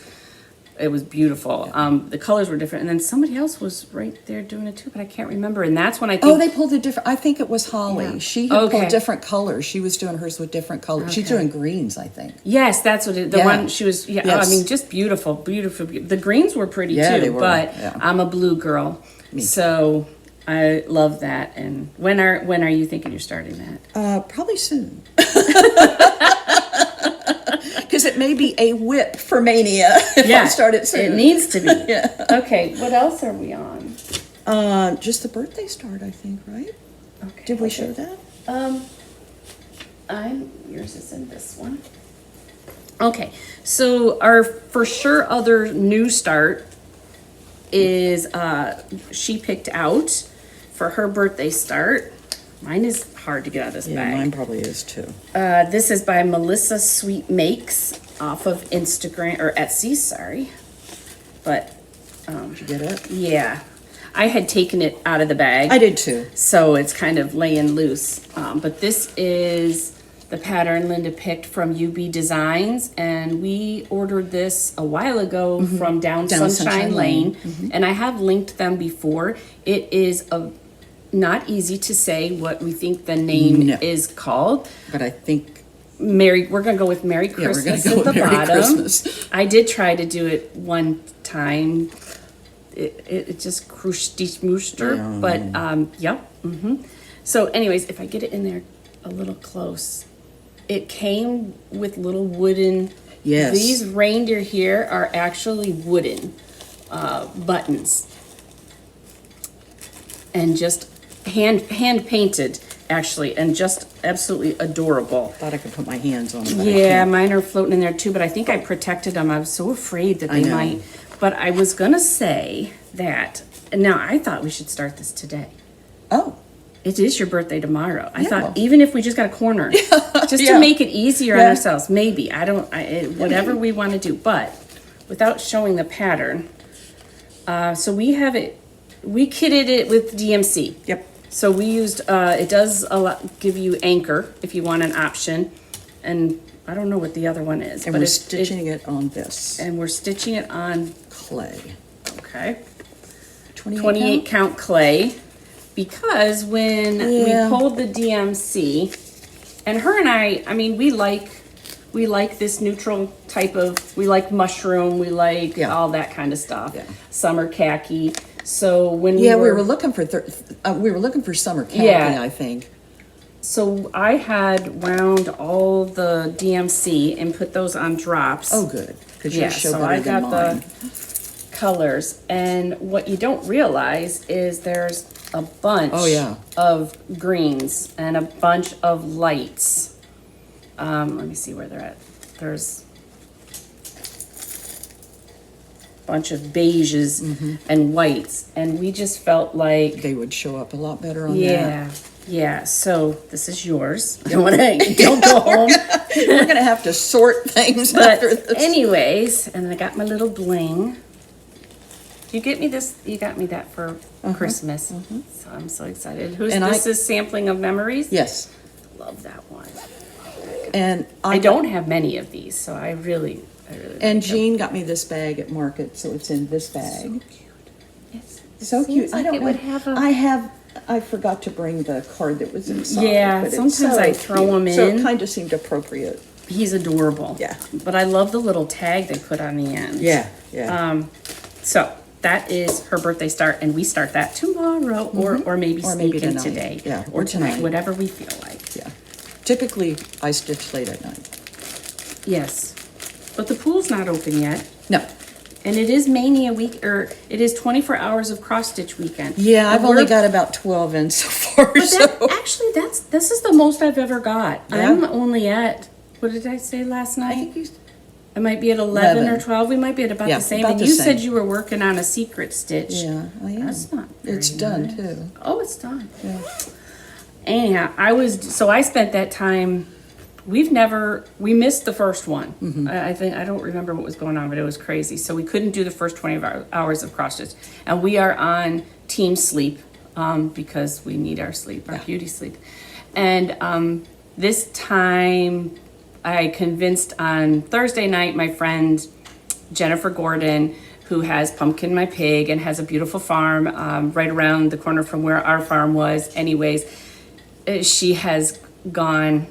beautiful. The colors were different, and then somebody else was right there doing it too, but I can't remember. And that's when I think Oh, they pulled a different. I think it was Holly. Yeah. She had Okay. pulled different colors. She was doing hers with different colors. She's Okay. doing greens, I think. yes, that's what the Yeah. one she was. Yeah, Yes. I mean, just beautiful. The greens were pretty Yeah, too, they were, but yeah. I'm a blue girl, so I love that. And when are you thinking you're starting that? Probably soon. Because it may be a whip for Mania if I start it soon. It needs to be. Yeah. Okay, what else are we on? Just the birthday start, I think, right? Okay. Did we show that? Yours is in this one. Okay, so our for sure other new start is she picked out for her birthday start. Mine is hard to get out of this Yeah, bag. mine probably is too. This is by Melissa Sweet Makes off of Instagram or Etsy, sorry. But Did you get it? yeah, I had taken it out of the bag. I did too. So it's kind of laying loose. But this is the pattern Linda picked from UB Designs, and we ordered this a while ago from Down Sunshine Lane. And I have linked them before. It is not easy to say what we think the name is called. But I think We're gonna go with Merry Christmas go at the with Merry bottom. Christmas. I did try to do it one time. It just crushed die Mooster, but yep. So anyways, if I get it in there a little close, it came with little wooden. Yes. These reindeer here are actually wooden buttons, and just hand painted actually, and just absolutely adorable. thought I could put my hands on it. But I Yeah, can't. mine are floating in there too, but I think I protected them. I was so afraid that I they know. might. But I was gonna say that, and now I thought we should start this today. Oh, It is your birthday tomorrow. I Yeah. thought even if we just got a corner, just Yeah. to make it easier on Yeah. ourselves, maybe. Whatever we want to do, but without showing the pattern. So we have it, we kitted it with DMC. yep. So we used, it does give you anchor if you want an option. And I don't know what the other one is. And but we're it's- stitching it on this and we're stitching it on, clay. okay, 28 28 count clay. Because when Yeah. we pulled the DMC, and her and I mean, we like this neutral type of, we like mushroom, we like Yeah. all that kind of stuff. Yeah. Summer khaki. So when Yeah, we were looking for summer khaki, Yeah. I think. So I had wound all the DMC and put those on drops. Oh, good, because yeah. yours show So better I than got mine. the colors, and what you don't realize is there's a bunch Oh, yeah. of greens and a bunch of lights. Let me see where they're at. There's a bunch of beiges and whites, and we just felt like They would show up a lot better on that. yeah. So this is yours. Don't go home. We're gonna have to sort things But after this. anyways, and I got my little bling. You get me this. You got me that for Christmas. So I'm so excited. And This is Sampling of Memories. Yes, Love that one. and I don't have many of these, so I really. And like them. Jean got me this bag at market, so it's in this bag. It's So seems cute. like I don't it know. would have a. I forgot to bring the card that was inside. Yeah, but it's sometimes so I throw cute. 'em So in. it kind of seemed appropriate. He's adorable. Yeah. But I love the little tag they put on the end. Yeah. So that is her birthday start, and we start that tomorrow, or maybe Or sneak maybe in tonight. today, Yeah, or or tonight, tonight. whatever we feel like. Yeah. Typically, I stitch late at night. Yes, but the pool's not open yet, No. and it is Mania week, or it is 24 hours of cross stitch weekend. Yeah, I've And only we're- got about 12 in so far. But So. this is the most I've ever got. Yeah. I'm only at, what did I say last I night? think you. I might be at 11 or 11. 12. We might be at about Yeah, the same. about And the you same. said you were working on a secret stitch. Yeah, I am. That's not very It's done nice. too. Oh, it's done. Yeah. Anyhow, I spent that time. We missed the first one. Mm-hmm. I don't remember what was going on, but it was crazy. So we couldn't do the first 20 hours of cross stitch. And we are on team sleep because we need our sleep, our beauty sleep. And this time I convinced on Thursday night my friend Jennifer Gordon, who has Pumpkin My Pig and has a beautiful farm right around the corner from where our farm was. Anyways, she has gone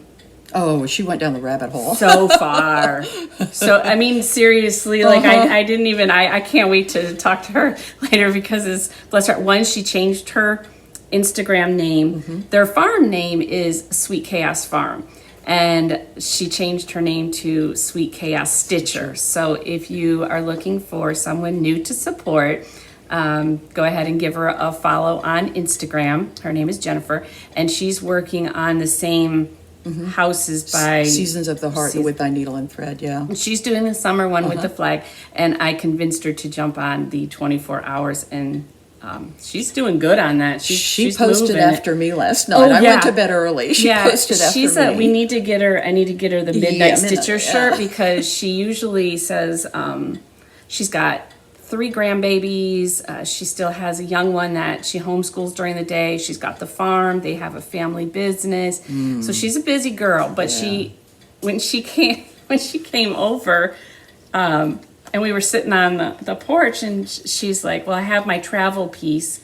Oh, she went down the rabbit hole. so far. So, I mean, seriously, like I didn't even, I can't wait to talk to her later because bless her, one, she changed her Instagram name. Their farm name is Sweet Chaos Farm. And she changed her name to Sweet Chaos Stitcher. So if you are looking for someone new to support, go ahead and give her a follow on Instagram. Her name is Jennifer, and she's working on the same houses by Seasons of the Heart with Thy Needle and Thread, yeah. She's doing the summer one with the flag, and I convinced her to jump on the 24 hours, and she's doing good on that. She posted after me last night. Oh, I yeah. went to bed early. She posted after she said me. I need to get her the Midnight Yeah, Stitcher yeah. shirt, because she usually says she's got 3 grandbabies. She still has a young one that she homeschools during the day. She's got the farm. They have a family business. So she's a busy girl. But when she came over, and we were sitting on the porch, and she's like, well, I have my travel piece.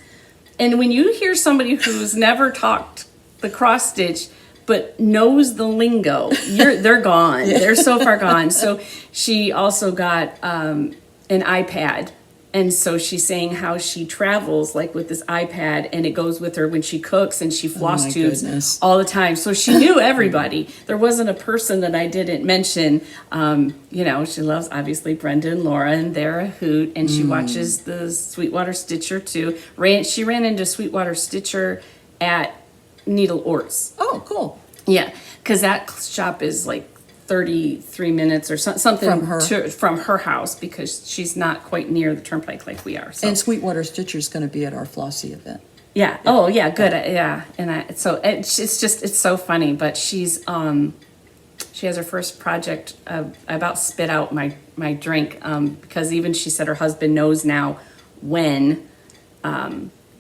And when you hear somebody who's never talked the cross stitch but knows the lingo, they're gone. They're so far gone. So she also got an iPad. And so she's saying how she travels like with this iPad, and it goes with her when she cooks, and she floss tubes all the time. So she knew everybody. There wasn't a person that I didn't mention. She loves obviously Brenda and Laura, and they're a hoot, and she watches the Sweetwater Stitcher too. She ran into Sweetwater Stitcher at Needle Orts. Oh, cool. Yeah, because that shop is like 33 minutes or something from her house, because she's not quite near the turnpike like we are. So. And Sweetwater Stitcher's going to be at our Flossie event. Yeah. Oh, yeah. Good. Yeah. And it's so funny. But she has her first project. I about spit out my drink, because even she said her husband knows now when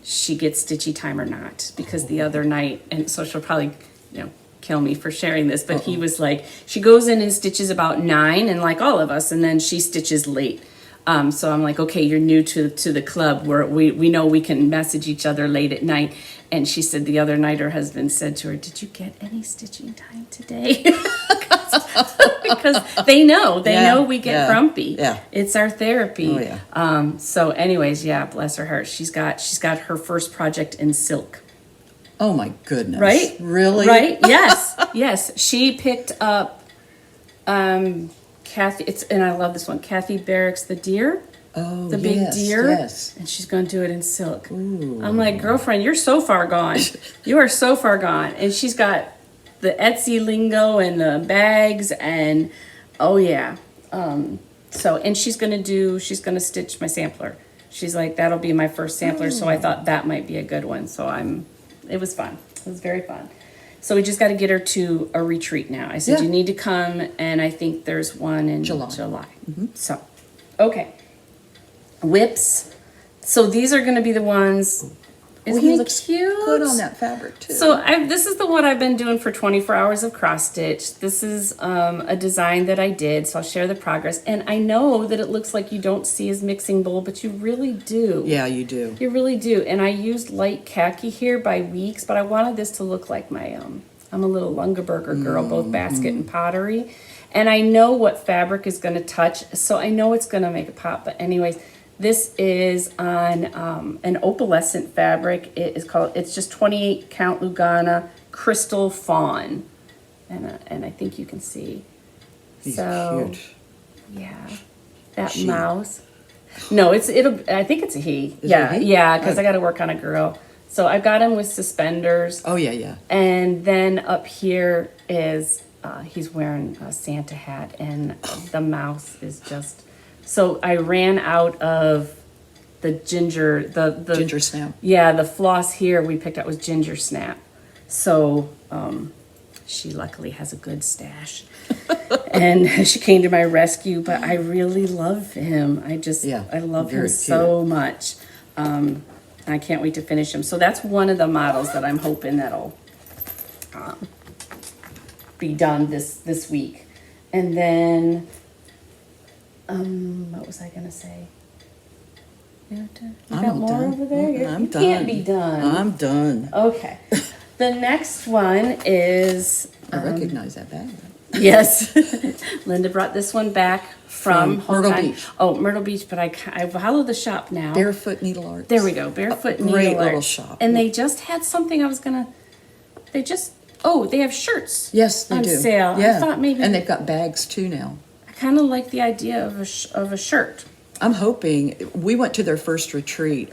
she gets stitchy time or not, because the other night, and so she'll probably kill me for sharing this, but he was like, she goes in and stitches about 9, and like all of us, and then she stitches late. So I'm like, okay, you're new to the club where we know we can message each other late at night. And she said the other night her husband said to her, did you get any stitching time today? Because they know we get grumpy. Yeah. It's our therapy. Oh, yeah. So anyways, bless her heart. She's got her first project in silk. Oh my goodness. Right? Really? Right? Yes. Yes. She picked up Kathy, and I love this one, Kathy Barrick's The Deer. Oh, the big deer. Yes. And she's going to do it in silk. Ooh. I'm like, girlfriend, you're so far gone. You are so far gone. And she's got the Etsy lingo and the bags, and and she's going to stitch my sampler. She's like, that'll be my first sampler. So I thought that might be a good one. So it was fun. It was very fun. So we just got to get her to a retreat now. I said, you need to come, and I think there's one in July. Mm-hmm. So, okay. Whips. So these are going to be the ones. Isn't he it looks cute? good on that fabric too. So this is the one I've been doing for 24 hours of cross stitch. This is a design that I did, so I'll share the progress. And I know that it looks like you don't see as mixing bowl, but you really do. Yeah, you do. You really do. And I used light khaki here by Weeks, but I wanted this to look like my I'm a little Lungaberger girl, both basket and pottery. And I know what fabric is going to touch, so I know it's going to make a pop. But anyways, this is on an opalescent fabric. It's just 28 count Lugana Crystal Fawn. And I think you can see. He's so cute. Yeah. That She. mouse. No, I think it's a he. Is it a he? Yeah, because I got to work on a girl. So I've got him with suspenders. Oh, yeah. And then up here is, he's wearing a Santa hat, and the mouse is just, so I ran out of the ginger, the Ginger snap. Yeah, the floss here we picked up was ginger snap. So she luckily has a good stash. And she came to my rescue, but I really love him. I love him so much. I can't wait to finish him. So that's one of the models that I'm hoping that'll be done this week. And then, what was I gonna say? You got more done. over there? I'm you done. Can't be done. I'm done. Okay. The next one is. I recognize that bag. Yes. Linda brought this one back from Myrtle Beach. Oh, Myrtle Beach, but I follow the shop now. Barefoot Needle Arts. There we go, Barefoot Needle Great Arts. little shop. And they just had something they have shirts. Yes, they on do. sale. Yeah. I thought maybe. And they've got bags too now. I kind of like the idea of a shirt. I'm hoping, we went to their first retreat,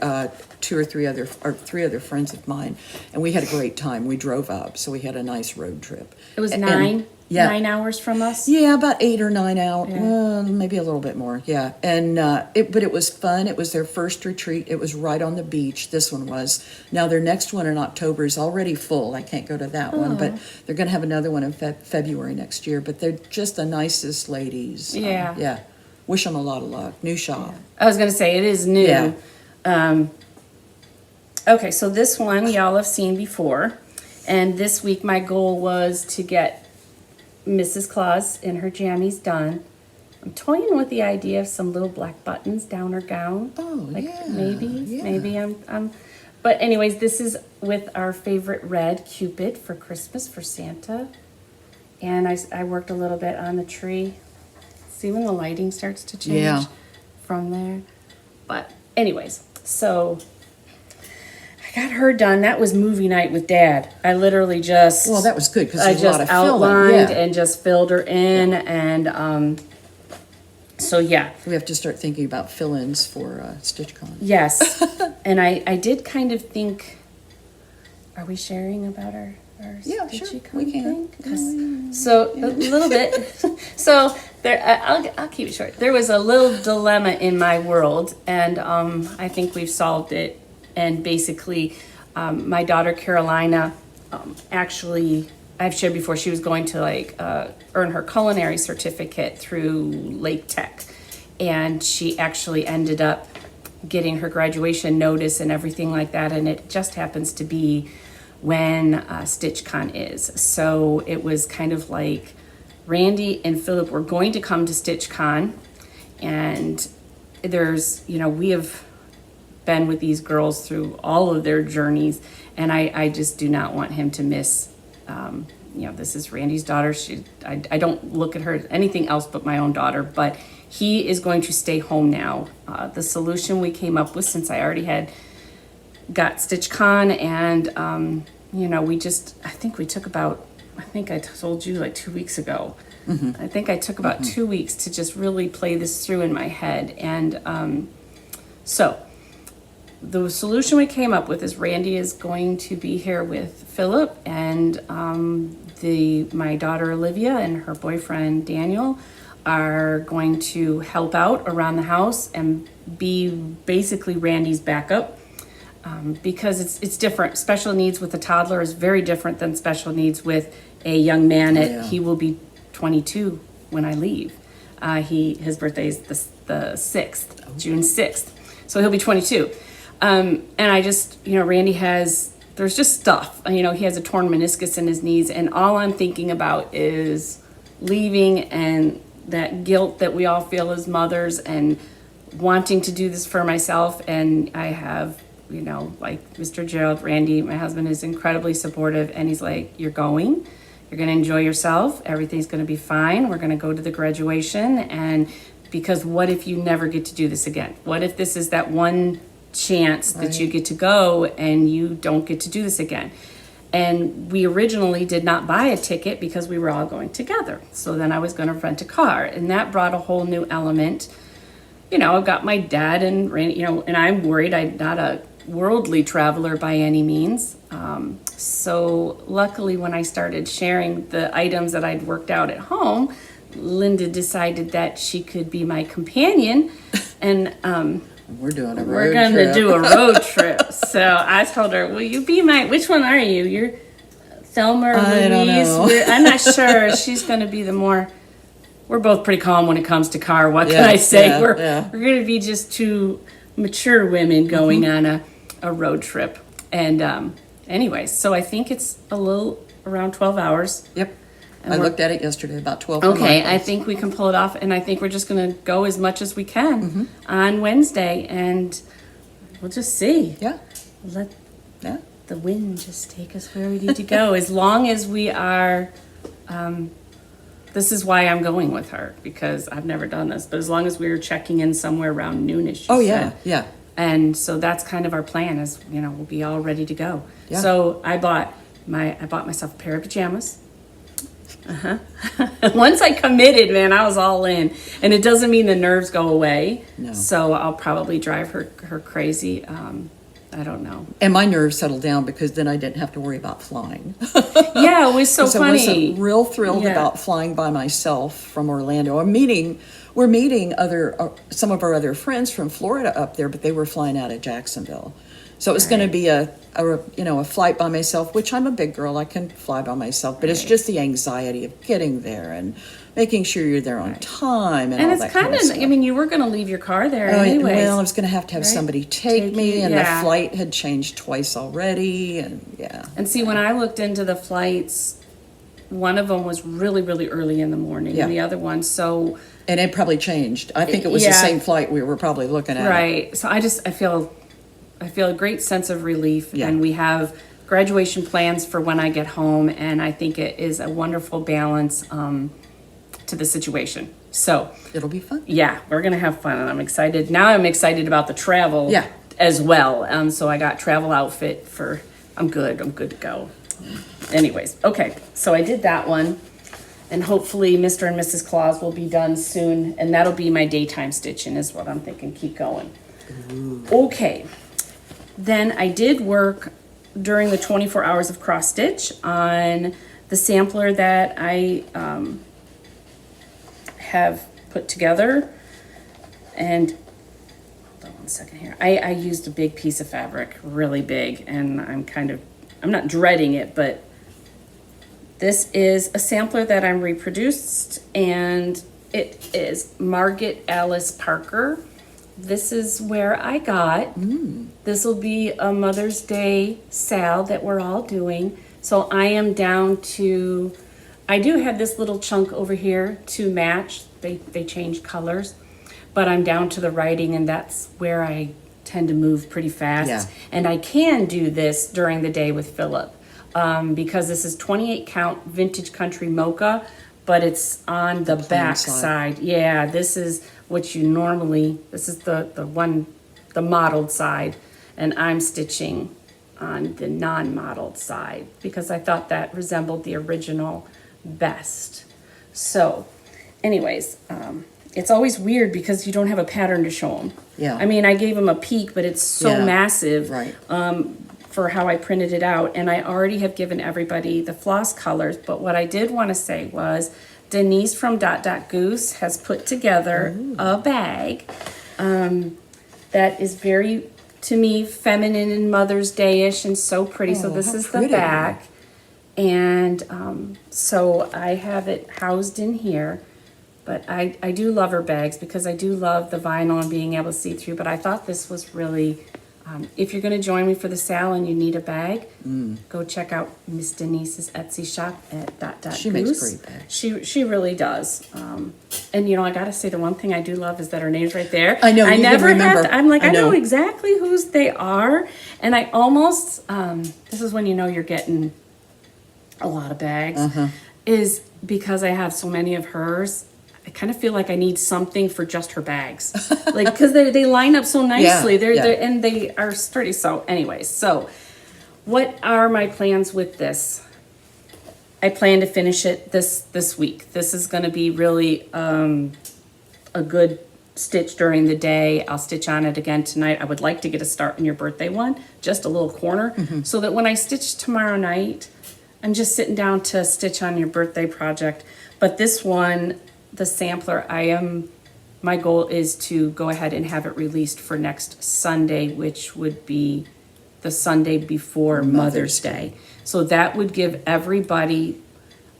three other friends of mine, and we had a great time. We drove up, so we had a nice road trip. It was And- 9 hours from us. Yeah, about 8 or 9 hours, Yeah. maybe a little bit more. Yeah, and but it was fun. It was their first retreat. It was right on the beach. This one was. Now their next one in October is already full. I can't go to that one, but they're going to have another one in February next year. But they're just the nicest ladies. Yeah. Yeah. Wish them a lot of luck. New shop. I was going to say, it is new. Yeah. Okay, so this one y'all have seen before. And this week my goal was to get Mrs. Claus in her jammies done. I'm toying with the idea of some little black buttons down her gown. Oh, like yeah, maybe yeah. I'm but anyways, this is with our favorite red Cupid for Christmas for Santa. And I worked a little bit on the tree. See when the lighting starts to change Yeah. from there. But anyways, so I got her done. That was movie night with Dad. I literally just Well, that was good because I there's a lot just of filling. outlined Yeah. and just filled her in, and so yeah, We have to start thinking about fill-ins for StitchCon. yes, and I did kind of think, are we sharing about our Yeah, sure, Stitchy we can. thing? 'Cause- so a little bit. So there, I'll keep it short. There was a little dilemma in my world, and I think we've solved it. And basically, my daughter Carolina, actually, I've shared before, she was going to earn her culinary certificate through Lake Tech, and she actually ended up getting her graduation notice and everything like that. And it just happens to be when StitchCon is. So it was kind of like Randy and Philip were going to come to StitchCon, and there's, we have been with these girls through all of their journeys, and I just do not want him to miss, this is Randy's daughter. I don't look at her as anything else but my own daughter, but he is going to stay home now. The solution we came up with, since I already had got StitchCon, and I think I told you like 2 weeks ago. Mm-hmm. I think I took about 2 weeks to just really play this through in my head. And so the solution we came up with is Randy is going to be here with Philip, and my daughter Olivia and her boyfriend Daniel are going to help out around the house and be basically Randy's backup. Because it's different. Special needs with a toddler is very different than special needs with a young man. He will be 22 when I leave. His birthday is the 6th, June 6th. So he'll be 22. And I just, Randy there's just stuff. He has a torn meniscus in his knees, and all I'm thinking about is leaving and that guilt that we all feel as mothers and wanting to do this for myself. And I have, like Mr. Gerald, Randy, my husband, is incredibly supportive, and he's like, you're going to enjoy yourself. Everything's going to be fine. We're going to go to the graduation. And because what if you never get to do this again? What if this is that one chance that you get to go and you don't get to do this again? And we originally did not buy a ticket because we were all going together. So then I was going to rent a car, and that brought a whole new element. I've got my dad and Randy, and I'm worried I'm not a worldly traveler by any means. So luckily, when I started sharing the items that I'd worked out at home, Linda decided that she could be my companion, and we're doing a road we're going to do a road trip. So I told her, will you be which one are you? You're Thelma or Louise? I don't know. I'm not sure. She's going to be we're both pretty calm when it comes to car. What can I say? We're going to be just two mature women going on a road trip. And anyways, so I think it's a little around 12 hours. Yep. I looked at it yesterday, about 12. Okay, I think we can pull it off, and I think we're just going to go as much as we can on Wednesday, and we'll just see. Yeah. Let the wind just take us where we need to go. As long as we are, this is why I'm going with her, because I've never done this, but as long as we're checking in somewhere around noonish. Yeah. And so that's kind of our plan, is, we'll be all ready to go. Yeah. So I bought myself a pair of pajamas. Once I committed, man, I was all in. And it doesn't mean the nerves go away. No. So I'll probably drive her crazy. I don't know. And my nerves settled down because then I didn't have to worry about flying. Yeah, it was so funny. I wasn't real thrilled Yeah. about flying by myself from Orlando. We're meeting some of our other friends from Florida up there, but they were flying out of Jacksonville. So it was going to be a flight by myself, which I'm a big girl. I can fly by myself, but it's just the anxiety of getting there and making sure you're there on time and all it's that kind of, stuff. I mean, you were going to leave your car there Oh, anyways. well, I was going to have right? somebody take me, you, and yeah. the flight had changed twice already, and yeah. And see, when I looked into the flights, one of them was really, really early in the morning, Yeah. and the other one, so... And it probably changed. I think it was the Yeah. same flight we were probably looking at. Right. So I feel a great sense of relief, Yeah. and we have graduation plans for when I get home, and I think it is a wonderful balance to the situation. So It'll be fun. yeah, we're gonna have fun, and I'm excited. Now I'm excited about the travel Yeah. as well. So I got travel outfit for. I'm good to go. Anyways, okay. So I did that one. And hopefully Mr. and Mrs. Claus will be done soon. And that'll be my daytime stitching is what I'm thinking. Keep going. Okay. Then I did work during the 24 hours of cross stitch on the sampler that I have put together. And hold on one second here. I used a big piece of fabric, really big. And I'm not dreading it, but this is a sampler that I'm reproduced, and it is Margaret Alice Parker. This is where I got. This will be a Mother's Day SAL that we're all doing. So I am down to, I do have this little chunk over here to match. They change colors, but I'm down to the writing, and that's where I tend to move pretty fast. Yeah. And I can do this during the day with Philip. Because this is 28 count vintage country mocha, but it's on the back side. Yeah, this is what you normally, this is the modeled side, and I'm stitching on the non-modeled side because I thought that resembled the original best. So anyways, it's always weird because you don't have a pattern to show them. Yeah. I mean, I gave them a peek, but it's so Yeah, massive. right. For how I printed it out, and I already have given everybody the floss colors, but what I did want to say was Denise from Dot Dot Goose has put together a bag that is very, to me, feminine and Mother's Day-ish and so pretty. So this how is pretty. the back, and so I have it housed in here. But I do love her bags because I do love the vinyl and being able to see through, but I thought this was really... if you're going to join me for the SAL and you need a bag, go check out Miss Denise's Etsy shop at Dot Dot She Goose. makes great bags. She really does. And I gotta say the one thing I do love is that her name's right there. I know, I you can never remember. have to, I'm like, I I know know. exactly whose they are. And I almost, this is when you know you're getting a lot of bags, is because I have so many of hers. I kind of feel like I need something for just her bags, like because they line up so nicely. Yeah, They're yeah. and they are sturdy. So, anyways, so what are my plans with this? I plan to finish it this week. This is going to be really a good stitch during the day. I'll stitch on it again tonight. I would like to get a start on your birthday one, just a little corner, so that when I stitch tomorrow night, I'm just sitting down to stitch on your birthday project. But this one, the sampler, my goal is to go ahead and have it released for next Sunday, which would be the Sunday before Mother's Day. So that would give everybody,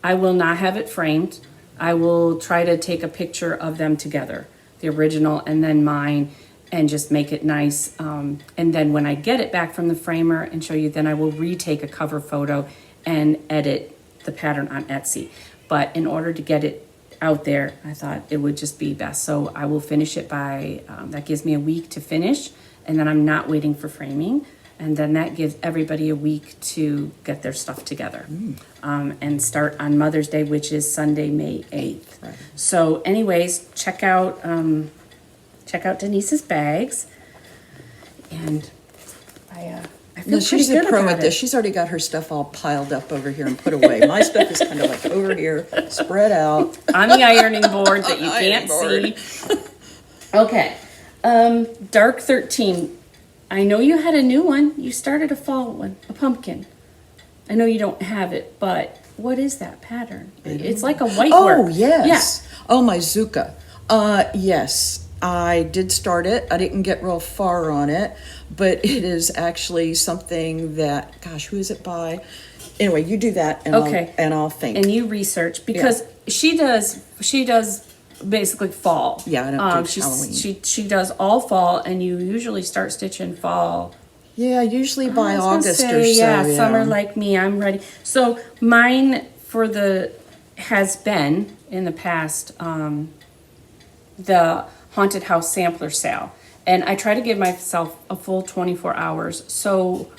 I will not have it framed. I will try to take a picture of them together, the original and then mine, and just make it nice. And then when I get it back from the framer and show you, then I will retake a cover photo and edit the pattern on Etsy. But in order to get it out there, I thought it would just be best. So I will finish it by, that gives me a week to finish, and then I'm not waiting for framing. And then that gives everybody a week to get their stuff together and start on Mother's Day, which is Sunday, May 8th. Right. So anyways, check out Denise's bags. And I feel No, pretty she's a good pro about at this. it. She's already got her stuff all piled up over here and put away. My stuff is kind of like over here, spread out. On the ironing board that you Ironing can't board. see. Okay. Dark 13. I know you had a new one. You started a fall one, a pumpkin. I know you don't have it, but what is that pattern? It's like a white work. Oh, yes. Oh, my Zuka. Yes, I did start it. I didn't get real far on it, but it is actually something that, gosh, who is it by? Anyway, you do that and Okay. I'll think. And you research because she does basically fall. Yeah, I don't do Halloween. She does all fall, and you usually start stitching fall. Yeah, usually by I was gonna August say, or so. yeah, summer like me, I'm ready. So mine has been in the past the haunted house sampler sale, and I try to give myself a full 24 hours. So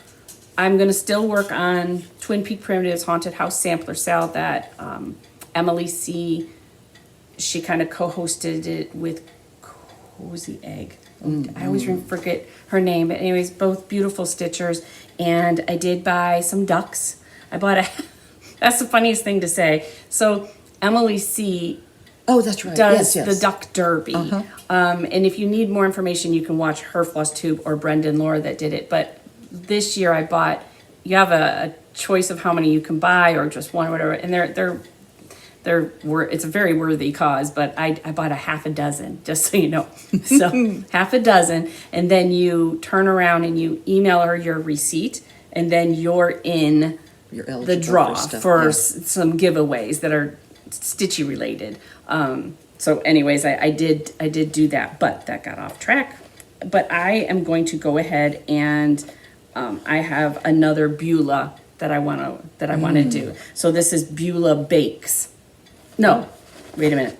I'm gonna still work on Twin Peak Primitives haunted house sampler sale that Emily C. She kind of co-hosted it with Cozy Egg. I always forget her name, but anyways, both beautiful stitchers. And I did buy some ducks. I bought a. That's the funniest thing to say. So Emily C. Oh, that's right. does Yes. the Duck Derby. And if you need more information, you can watch her Flosstube or Brenda and Laura that did it. But this year I bought. You have a choice of how many you can buy or just one or whatever, and it's a very worthy cause, but I bought a half a dozen, just so you know. So half a dozen, and then you turn around and you email her your receipt, and then you're in You're eligible the draw stuff, for yeah. some giveaways that are Stitchy related. So anyways, I did do that, but that got off track. But I am going to go ahead and I have another Beulah that I want to do. So this is Beulah Bakes. No, wait a minute.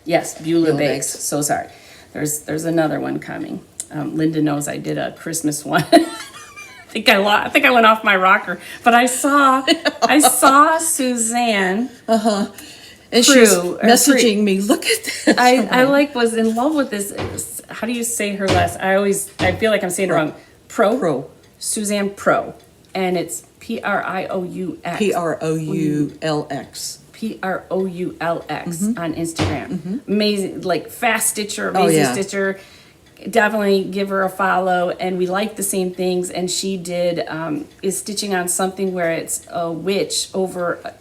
Yes, Beulah Bakes. So sorry. There's another one coming. Linda knows I did a Christmas one. I think I went off my rocker, but I saw Suzanne. And she's messaging me, look at this. I was in love with this. How do you say her last? I feel like I'm saying it wrong. Pro. Suzanne Pro, and it's Proux. Proulx. Proulx on Instagram. Amazing, like fast stitcher, amazing stitcher. Definitely give her a follow, and we like the same things. And she is stitching on something where it's a witch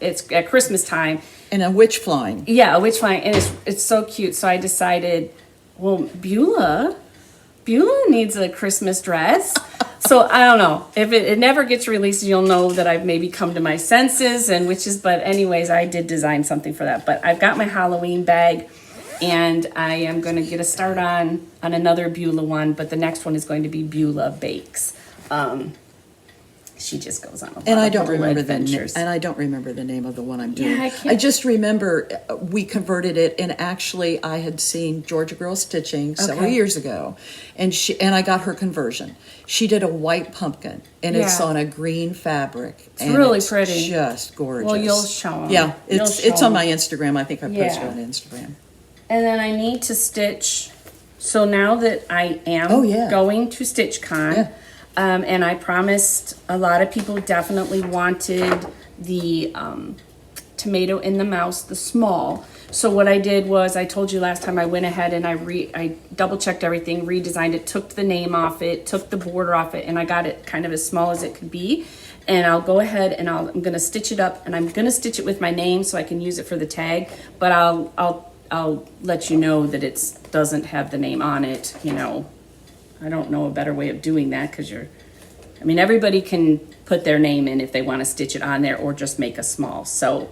it's at Christmas time. And a witch flying. Yeah, a witch flying, and it's so cute. So I decided, well, Beulah needs a Christmas dress. So I don't know if it never gets released. You'll know that I've maybe come to my senses and witches. But anyways, I did design something for that. But I've got my Halloween bag, and I am going to get a start on another Beulah one. But the next one is going to be Beulah Bakes. She just goes on a lot And I of don't little remember adventures. and I don't remember the name of the one I'm doing. Yeah, I can't- I just remember we converted it, and actually I had seen Georgia Girl Stitching several years ago, and I got her conversion. She did a white pumpkin, and it's Yeah. on a green fabric. It's really pretty. Just gorgeous. Well, you'll show 'em. Yeah, You'll it's show on 'em. my Instagram. I think I posted Yeah. on Instagram. And then I need to stitch. So now that I am going to StitchCon, Yeah. and I promised a lot of people definitely wanted the tomato and the mouse, the small. So what I did was, I told you last time, I went ahead and I double checked everything, redesigned it, took the name off it, took the border off it, and I got it kind of as small as it could be. And I'll go ahead and I'm gonna stitch it up, and I'm gonna stitch it with my name so I can use it for the tag. But I'll let you know that it doesn't have the name on it. You know, I don't know a better way of doing that, because everybody can put their name in if they want to stitch it on there, or just make a small. So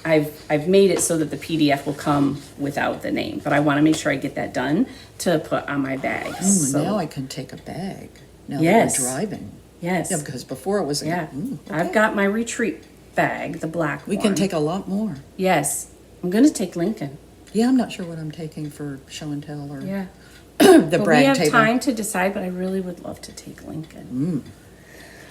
I've made it so that the PDF will come without the name, but I want to make sure I get that done to put on my bag. So, Now I can take a bag. Now Yes. that we're driving. yes, Yeah, because before it was yeah. okay. I've got my retreat bag, the black We one. can take a lot more. Yes, I'm gonna take Lincoln. Yeah, I'm not sure what I'm taking for show and tell or Yeah, the but we brag have table. time to decide. But I really would love to take Lincoln.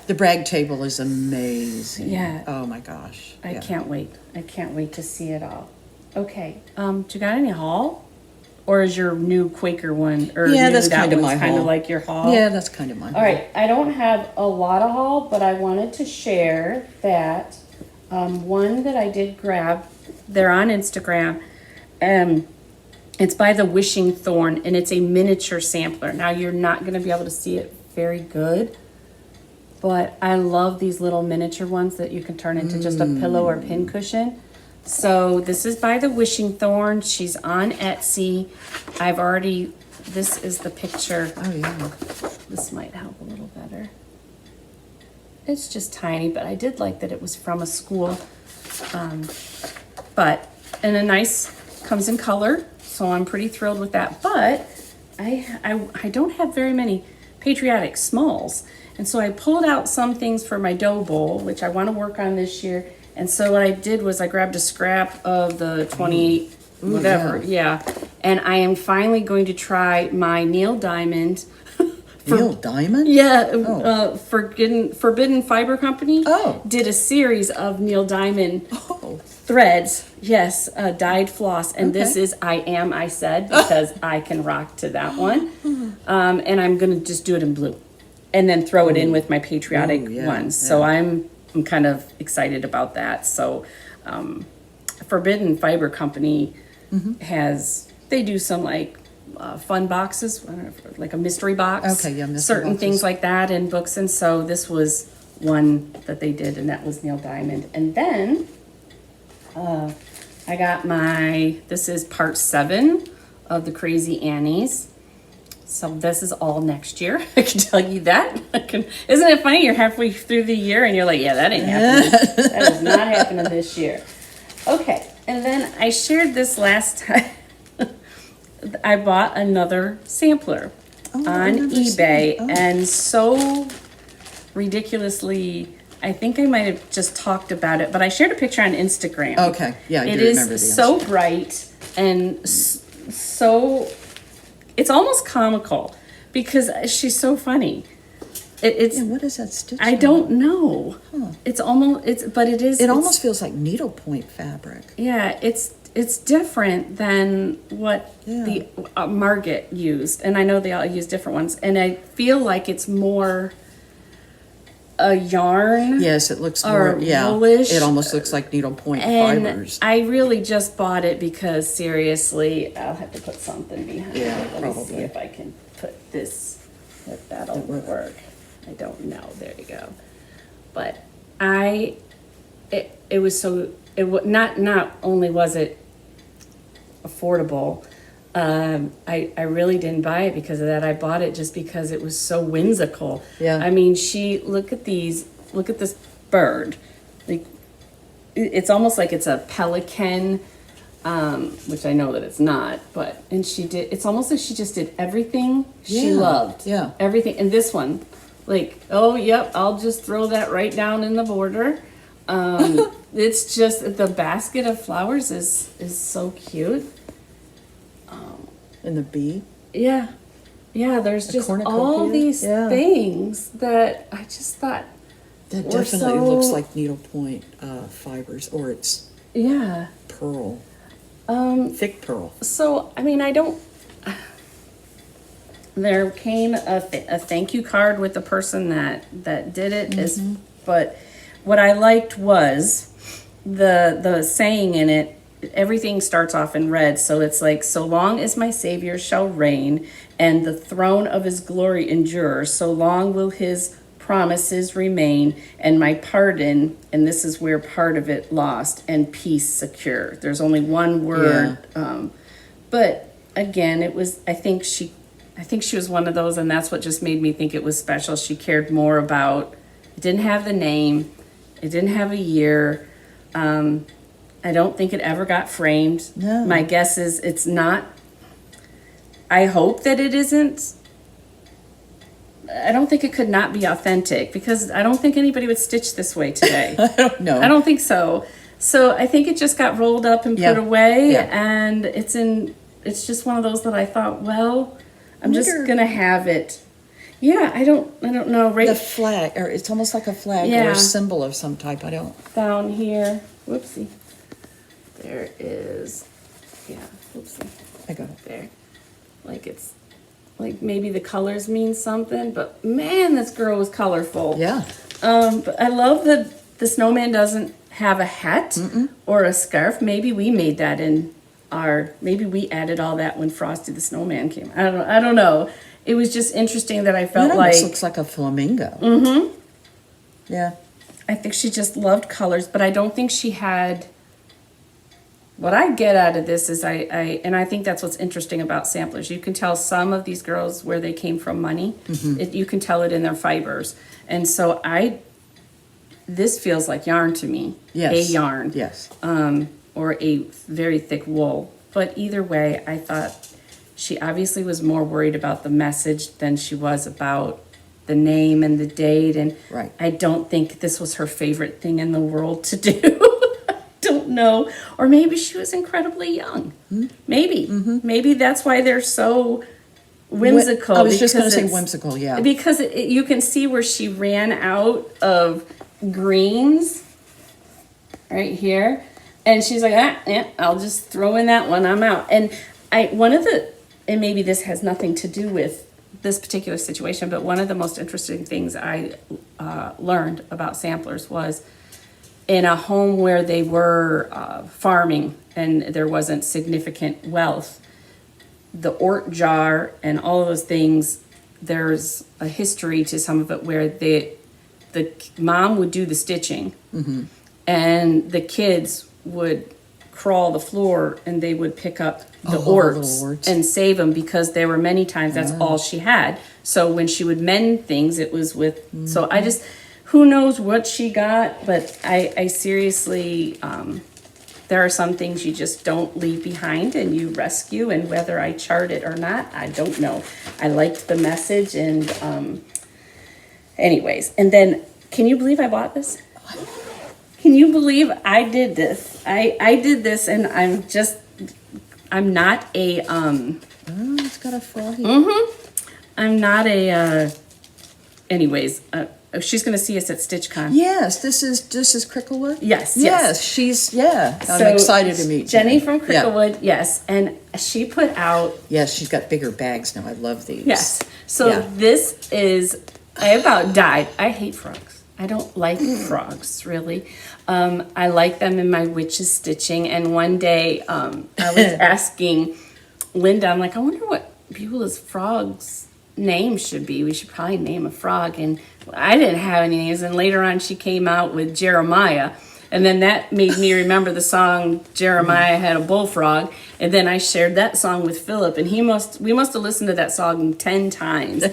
The brag table is amazing. Yeah. Oh my gosh. I can't wait. I can't wait to see it all. Okay. Do you got any haul? Or is your new Quaker one? Or Yeah, new, that's that kind of one's my kind haul. of like your haul? Yeah, that's kind of my All right, I don't have a lot of haul, but I wanted to share that one that I did grab. They're on Instagram. It's by the Wishing Thorn, and it's a miniature sampler. Now, you're not going to be able to see it very good, but I love these little miniature ones that you can turn into just a pillow or pincushion. So this is by the Wishing Thorn. She's on Etsy. This is the picture. Oh, yeah. This might help a little better. It's just tiny, but I did like that it was from a school. And a nice, comes in color, so I'm pretty thrilled with that. But I don't have very many patriotic smalls. And so I pulled out some things for my dough bowl, which I want to work on this year. And so what I did was I grabbed a scrap of the 28, whatever, yeah. And I am finally going to try my Neil Diamond. Neil Diamond? Yeah, Forbidden Fiber Company Oh. did a series of Neil Diamond Oh. threads, yes, dyed floss. And Okay. this is I Said, because I can rock to that one. And I'm going to just do it in blue. And then throw it in with my patriotic Ooh, yeah, ones. So yeah. I'm kind of excited about that. So Forbidden Fiber Company they do some like fun boxes, I don't know, like a mystery box. Okay, yeah, mystery certain boxes. things like that in books. And so this was one that they did, and that was Neil Diamond. And then I got this is part 7 of the Crazy Annies. So this is all next year. I can tell you that. Isn't it funny? You're halfway through the year and you're like, yeah, that ain't happening. That is not happening this year. Okay, and then I shared this last time. I bought another sampler on eBay, and so ridiculously, I think I might have just talked about it, but I shared a picture on Instagram. Okay, yeah, I do It remember the is so Instagram. bright and so, it's almost comical because she's so funny. It's Yeah, what is that stitch? I on? don't know. Huh. But it is. It it's- almost feels like needlepoint fabric. Yeah, it's different than what Yeah. the Margate used, and I know they all use different ones, and I feel like it's more a yarn. Yes, it looks Or more, yeah. woolish. It almost looks like needlepoint And fibers. I really just bought it because seriously, I'll have to put something behind Yeah, it. Let me see probably. if I can put this, if that'll work. I don't know. There you go. But it was so, not only was it affordable, I really didn't buy it because of that. I bought it just because it was so whimsical. Yeah. I mean, look at this bird. Like, it's almost like it's a pelican, which I know that it's not, but, and it's almost like she just did everything she Yeah, loved. yeah. Everything. And this one, like, oh, yep, I'll just throw that right down in the border. It's just, the basket of flowers is so cute. And the bee. Yeah. Yeah, there's just cornucopia, all these yeah. things that I just thought, That Or definitely so- looks like needlepoint fibers, or it's yeah. pearl. Thick pearl. So, I mean, there came a thank you card with the person that did it, but what I liked was the saying in it. Everything starts off in red, so it's like, so long as my Savior shall reign and the throne of his glory endure, so long will his promises remain, and my pardon, and this is where part of it lost, and peace secure. There's only one word, but again, it was, I think she was one of those, and that's what just made me think it was special. She cared more about, it didn't have the name, it didn't have a year, I don't think it ever got framed. No. My guess is it's not. I hope that it isn't. I don't think it could not be authentic, because I don't think anybody would stitch this way today. I don't know. I don't think so. So I think it just got rolled up and Yeah. put away, Yeah. and it's just one of those that I thought, well, I'm just wonder- gonna have it. Yeah, I don't know. Right The flag, or it's almost like a flag or Yeah. a symbol of some type. I don't. down here, whoopsie. There is, yeah, whoopsie. I got it. There. Like it's, like maybe the colors mean something, but man, this girl was colorful. Yeah. But I love that the snowman doesn't have a hat or a scarf. Maybe we made that in maybe we added all that when Frosty the Snowman came. I don't know. It was just interesting that I felt That like almost looks like a flamingo. Yeah. I think she just loved colors, but I don't think she had. What I get out of this is I think that's what's interesting about samplers. You can tell some of these girls where they came from money. You can tell it in their fibers. And so this feels like yarn to me. Yes. A yarn. Yes. Or a very thick wool. But either way, I thought she obviously was more worried about the message than she was about the name and the date. And Right. I don't think this was her favorite thing in the world to do. Don't know. Or maybe she was incredibly young. Maybe. Maybe that's why they're so whimsical. I was just going to say it's- whimsical, yeah. Because you can see where she ran out of greens right here. And she's like, yeah, I'll just throw in that one. I'm out. And and maybe this has nothing to do with this particular situation, but one of the most interesting things I learned about samplers was in a home where they were farming and there wasn't significant wealth, the Ort jar and all of those things, there's a history to some of it where the mom would do the stitching and the kids would crawl the floor and they would pick up the orts and save them because there were many times that's all she had. So when she would mend things, it was with, so I just, who knows what she got, but I seriously, there are some things you just don't leave behind and you rescue, and whether I chart it or not, I don't know. I liked the message and anyways, and then can you believe I bought this? Can you believe I did this? I did this and I'm not a Oh, it's got a froggy. I'm not a anyways, she's gonna see us at StitchCon. Yes, this is Cricklewood? Yes. I'm excited to meet Jenny from Cricklewood, yes. And she put out Yes, she's got bigger bags now. I love these. yes. So this is I about died. I hate frogs. I don't like frogs, really. I like them in my witch's stitching. And one day I was asking Linda, I'm like, I wonder what Beulah's frog's name should be. We should probably name a frog. And I didn't have any names. And later on, she came out with Jeremiah. And then that made me remember the song Jeremiah Had a Bullfrog. And then I shared that song with Philip. And we must have listened to that song 10 times.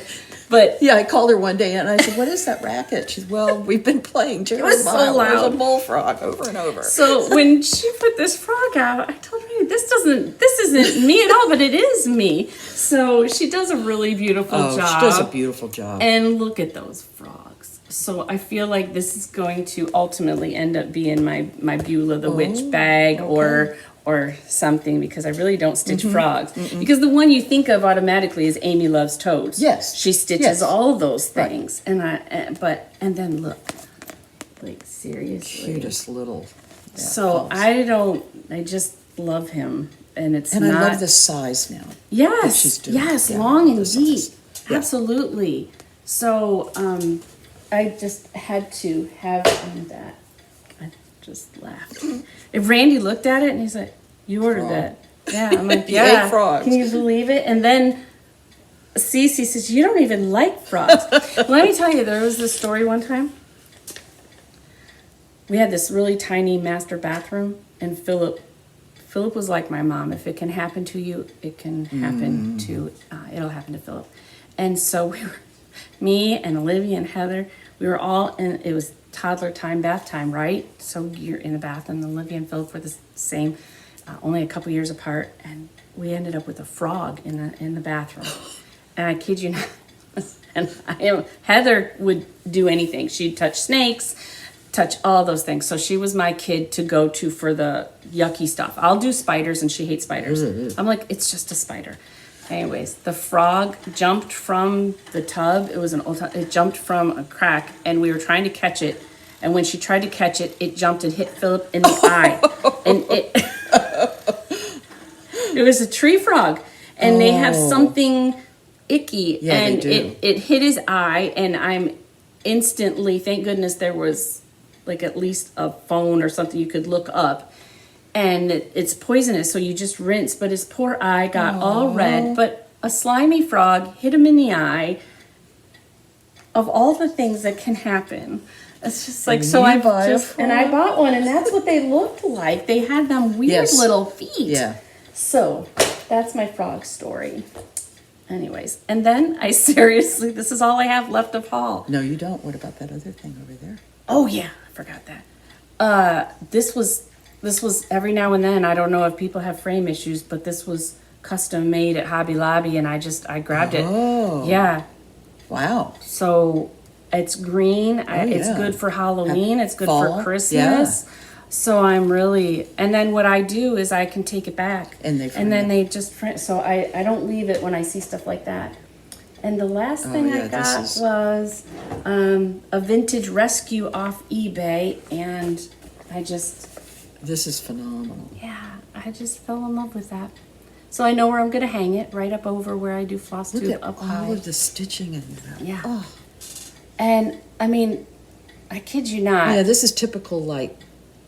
But yeah, I called her one day and I said, "What is that racket?" She said, "Well, we've been playing Jeremiah. was so loud. There's a bullfrog over and over." so when she put this frog out, I told her, this isn't me at all, but it is me. So she does a really beautiful job. She does a beautiful job. And look at those frogs. So I feel like this is going to ultimately end up being my Beulah the Witch bag or something, because I really don't stitch frogs. Because the one you think of automatically is Amy Loves Toads. Yes. She stitches all those things. Right. And then look, like seriously. Cutest little. Yeah, So falls. I just love him. And it's And not. I love the size now. Yes, she's doing. yes, Yeah, long and the deep. size. Yeah. Absolutely. So I just had to have that. I just laughed. And Randy looked at it and he's like, "You ordered that?" Yeah, I'm like, You "Yeah." ate frogs. Can you believe it? And then Cece says, "You don't even like frogs." Let me tell you, there was this story one time. We had this really tiny master bathroom, and Philip was like my mom. If it can happen to you, it can happen to, it'll happen to Philip. And so me and Olivia and Heather, we were all in, it was toddler time, bath time, right? So you're in the bath, and Olivia and Philip were the same, only a couple years apart. And we ended up with a frog in the bathroom. And I kid you not, and Heather would do anything. She'd touch snakes, touch all those things. So she was my kid to go to for the yucky stuff. I'll do spiders and she hates spiders. I'm like, it's just a spider. Anyways, the frog jumped from the tub. It was an old tub. It jumped from a crack and we were trying to catch it. And when she tried to catch it, it jumped and hit Philip in the eye. And it It was a tree frog, and they have something icky, Yeah, and they do. it hit his eye, and I'm instantly, thank goodness there was like at least a phone or something you could look up, and it's poisonous, so you just rinse. But his poor eye got all red. But a slimy frog hit him in the eye. Of all the things that can happen, it's just like, so I bought one, and that's what they looked like. They had them weird little feet. Yeah. So that's my frog story. Anyways, and then I seriously, this is all I have left of haul. No, you don't. What about that other thing over there? Oh yeah, I forgot that. This was every now and then. I don't know if people have frame issues, but this was custom made at Hobby Lobby, and I grabbed it. Oh. Yeah. Wow. So it's green. It's yeah. good for Halloween. It's good Fall, for Christmas. yeah. So I'm really, and then what I do is I can take it back, And they frame then it. they just print. So I don't leave it when I see stuff like that. And the last thing yeah, I got this is- was a vintage rescue off eBay, and This is phenomenal. I just fell in love with that. So I know where I'm gonna hang it, right up over where I do Look Flosstube at up all high. of the stitching in that. Yeah. Oh. And I mean, I kid you not. Yeah, this is typical like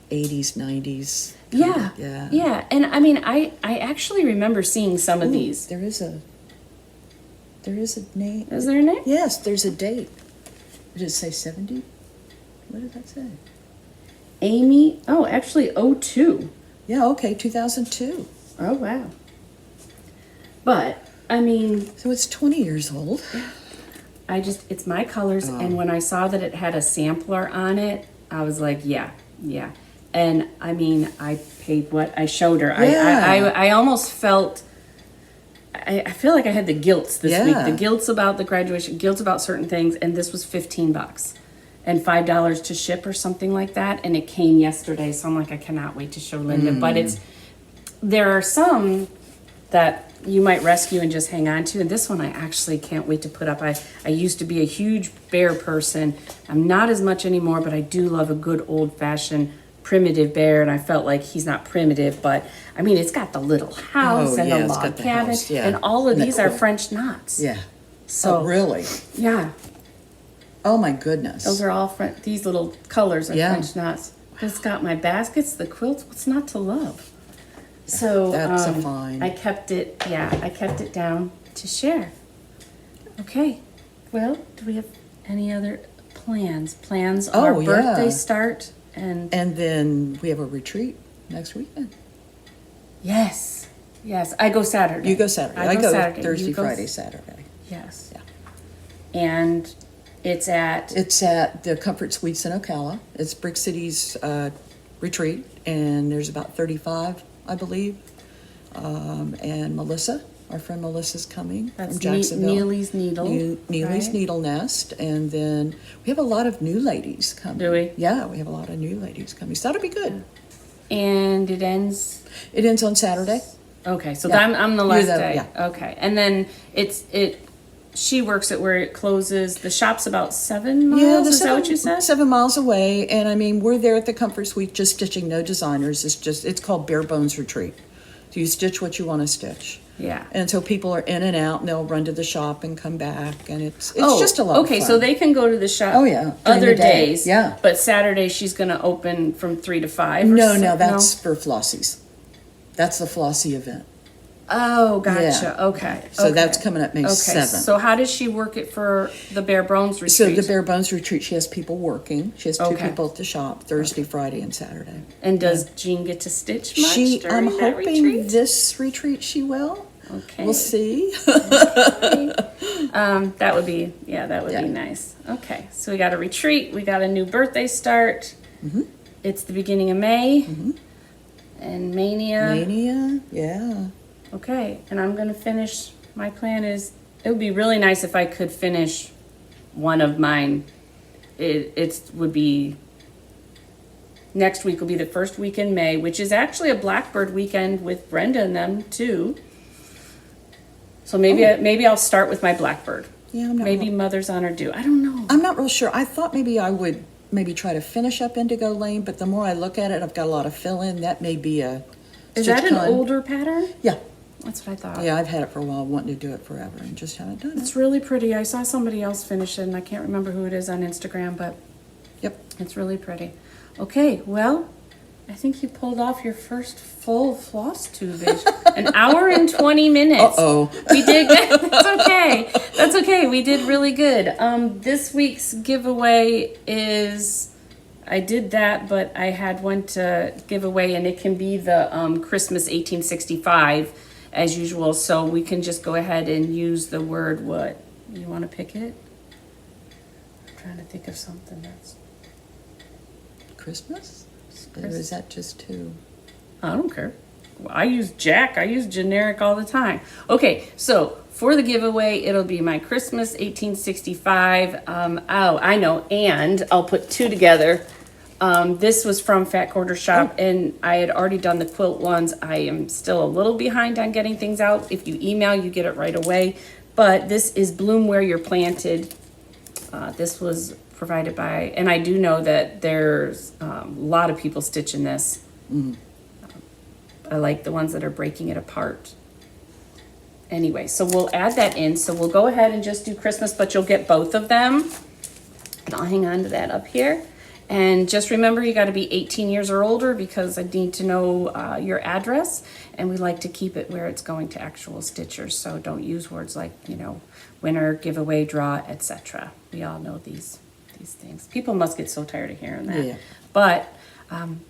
80s, 90s. Yeah. Yeah. Yeah. And I mean, I actually remember seeing some of Ooh, these. There is a name. Is there a name? Yes, there's a date. Did it say 70? What did that say? Amy. Oh, actually, 02. Yeah, okay, 2002. Oh, wow. But, I mean, So it's 20 years old. it's my colors. And when I saw that it had a sampler on it, I was like, yeah. And I mean, I paid what I showed her. Yeah. I almost felt, I feel like I had the guilt this week. Yeah. The guilt's about the graduation, guilt about certain things. And this was $15 and $5 to ship or something like that. And it came yesterday. So I'm like, I cannot wait to show Linda. But there are some that you might rescue and just hang on to. And this one I actually can't wait to put up. I used to be a huge bear person. I'm not as much anymore, but I do love a good old-fashioned primitive bear. And I felt like he's not primitive, but I mean, it's got the little house and the it's log got the cabin. house, yeah. And all of And the these are quilt. French knots. Yeah. So, Oh, really? yeah, Oh, my goodness. those are all these little colors are Yeah. French knots. It's got my baskets, the quilts. What's not to love? So That's a find. I kept it down to share. Okay. Well, do we have any other plans? Plans Oh, our yeah. birthday start and And then we have a retreat next weekend. yes. I go Saturday. You go Saturday. I I go Saturday. Thursday, You go Friday, Saturday. Yes. Yeah. And it's at It's at the Comfort Suites in Ocala. It's Brick City's retreat, and there's about 35, I believe. And Melissa, our friend Melissa's coming that's from Jacksonville. Neely's Needle. Neely's right? Needle Nest, and then we have a lot of new ladies coming. Do we? Yeah, we have a lot of new ladies coming. So that'll be good. And it ends. It ends on Saturday. Okay, so Yeah. I'm the You're last the- day. yeah. Okay, and then she works at where it closes. The shop's about 7 miles. Yeah, Is that what you said? 7 miles away, and I mean we're there at the Comfort Suite, just stitching, no designers. It's called Bare Bones Retreat. So you stitch what you want to stitch. Yeah. And so people are in and out, and they'll run to the shop and come back, and it's just a lot. Okay, of fun. so they can go to the shop. Oh, yeah, during Other the day, days. yeah. But Saturday she's gonna open from 3 to 5. Or no, so- that's for Flossies. That's the Flossie event. Oh, gotcha. Yeah. Okay. So okay. that's coming up May Okay. 7th. So how does she work it for the Bare Bones retreat? So the Bare Bones Retreat, she has people working. She has 2 Okay. people at the shop, Thursday, Friday, and Saturday. And does Jean get to stitch much I'm during that hoping retreat? this retreat she will. Okay. We'll see. That would be be nice. Okay, so we got a retreat, we got a new birthday start. Mm-hmm. It's the beginning of May, and Mania. Mania, yeah. Okay, and I'm gonna finish. My plan is it would be really nice if I could finish one of mine. It would be next week will be the first week in May, which is actually a Blackbird weekend with Brenda and them too. So maybe I'll start with my Blackbird. Yeah, I'm not Maybe Mother's Honor due. I don't know. I'm not real sure. I thought maybe I would maybe try to finish up Indigo Lane, but the more I look at it, I've got a lot of fill in. That may be a Is that an StitchCon. older pattern? Yeah, That's what I thought. Yeah, I've had it for a while, wanting to do it forever, and just haven't done it. It's really pretty. I saw somebody else finish it, and I can't remember who it is on Instagram, but Yep. it's really pretty. Okay, well, I think you pulled off your first full floss tube-ish. An hour and 20 minutes. Uh-oh. We did good. That's okay. That's okay. We did really good. This week's giveaway is, I did that, but I had one to give away, and it can be the Christmas 1865 as usual. So we can just go ahead and use the word what? You want to pick it? I'm trying to think of something that's... Christmas? Or is that just too... I don't care. I use Jack. I use generic all the time. Okay, so for the giveaway, it'll be my Christmas 1865. Oh, I know. And I'll put two together. This was from Fat Quarter Shop, and I had already done the quilt ones. I am still a little behind on getting things out. If you email, you get it right away. But this is Bloom Where You're Planted. This was provided by, and I do know that there's a lot of people stitching this. I like the ones that are breaking it apart. Anyway, so we'll add that in. So we'll go ahead and just do Christmas, but you'll get both of them. And I'll hang on to that up here. And just remember, you got to be 18 years or older, because I need to know your address, and we like to keep it where it's going to actual stitchers. So don't use words like, you know, winner, giveaway, draw, etc. We all know these things. People must get so tired of hearing that. Yeah. But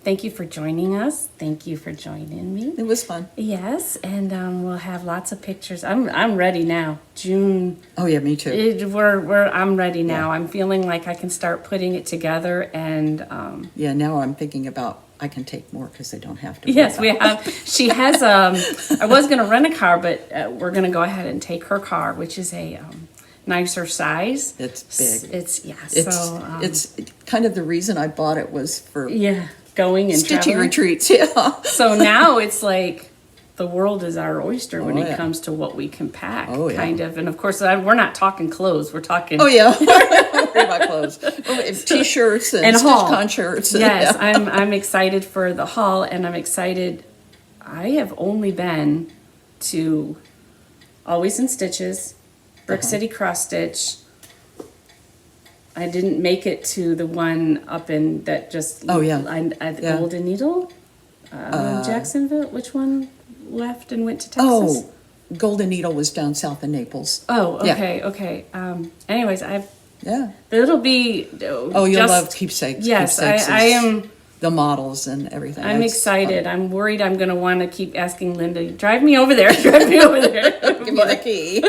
thank you for joining us. Thank you for joining me. It was fun. Yes, and we'll have lots of pictures. I'm ready now. June. Oh, yeah, me too. I'm ready now. Yeah. I'm feeling like I can start putting it together, and Yeah, now I'm thinking about I can take more because they don't have to. yes, we have. She has. I was going to rent a car, but we're going to go ahead and take her car, which is a nicer size. It's big. It's It's kind of the reason I bought it was for going and stitching traveling. retreats. Yeah. So now it's like the world is our oyster when Oh, it yeah. comes to what we can pack, Oh, yeah. kind of. And of course, we're not talking clothes. We're talking. Oh yeah. Worry about clothes, t-shirts and haul. StitchCon shirts. Yes, Yeah. I'm excited for the haul, and I'm excited. I have only been to Always in Stitches, Brick City Cross Stitch. I didn't make it to the one up in that just. Oh, yeah. The Yeah. Golden Needle, Jacksonville. Which one left and went to Texas? Oh, Golden Needle was down south of Naples. Oh, Yeah. okay. Anyways, Yeah. it'll be. Oh, you'll love keepsakes. Yes, Keepsakes I is am. the models and everything. I'm It's excited. I'm worried I'm going to want to keep asking Linda, drive me over there, drive me over there. fun. Give me the key.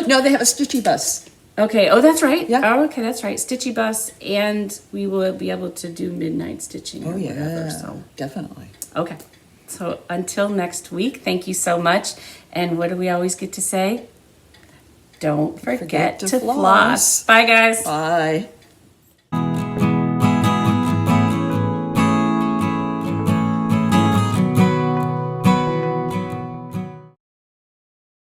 No, they have a Stitchy bus. Okay. Oh, that's right. Yeah. Oh, okay, that's right. Stitchy bus, and we will be able to do midnight stitching or Oh yeah, whatever. So, definitely. okay. So until next week, thank you so much. And what do we always get to say? Don't forget to floss. Bye, guys. Bye.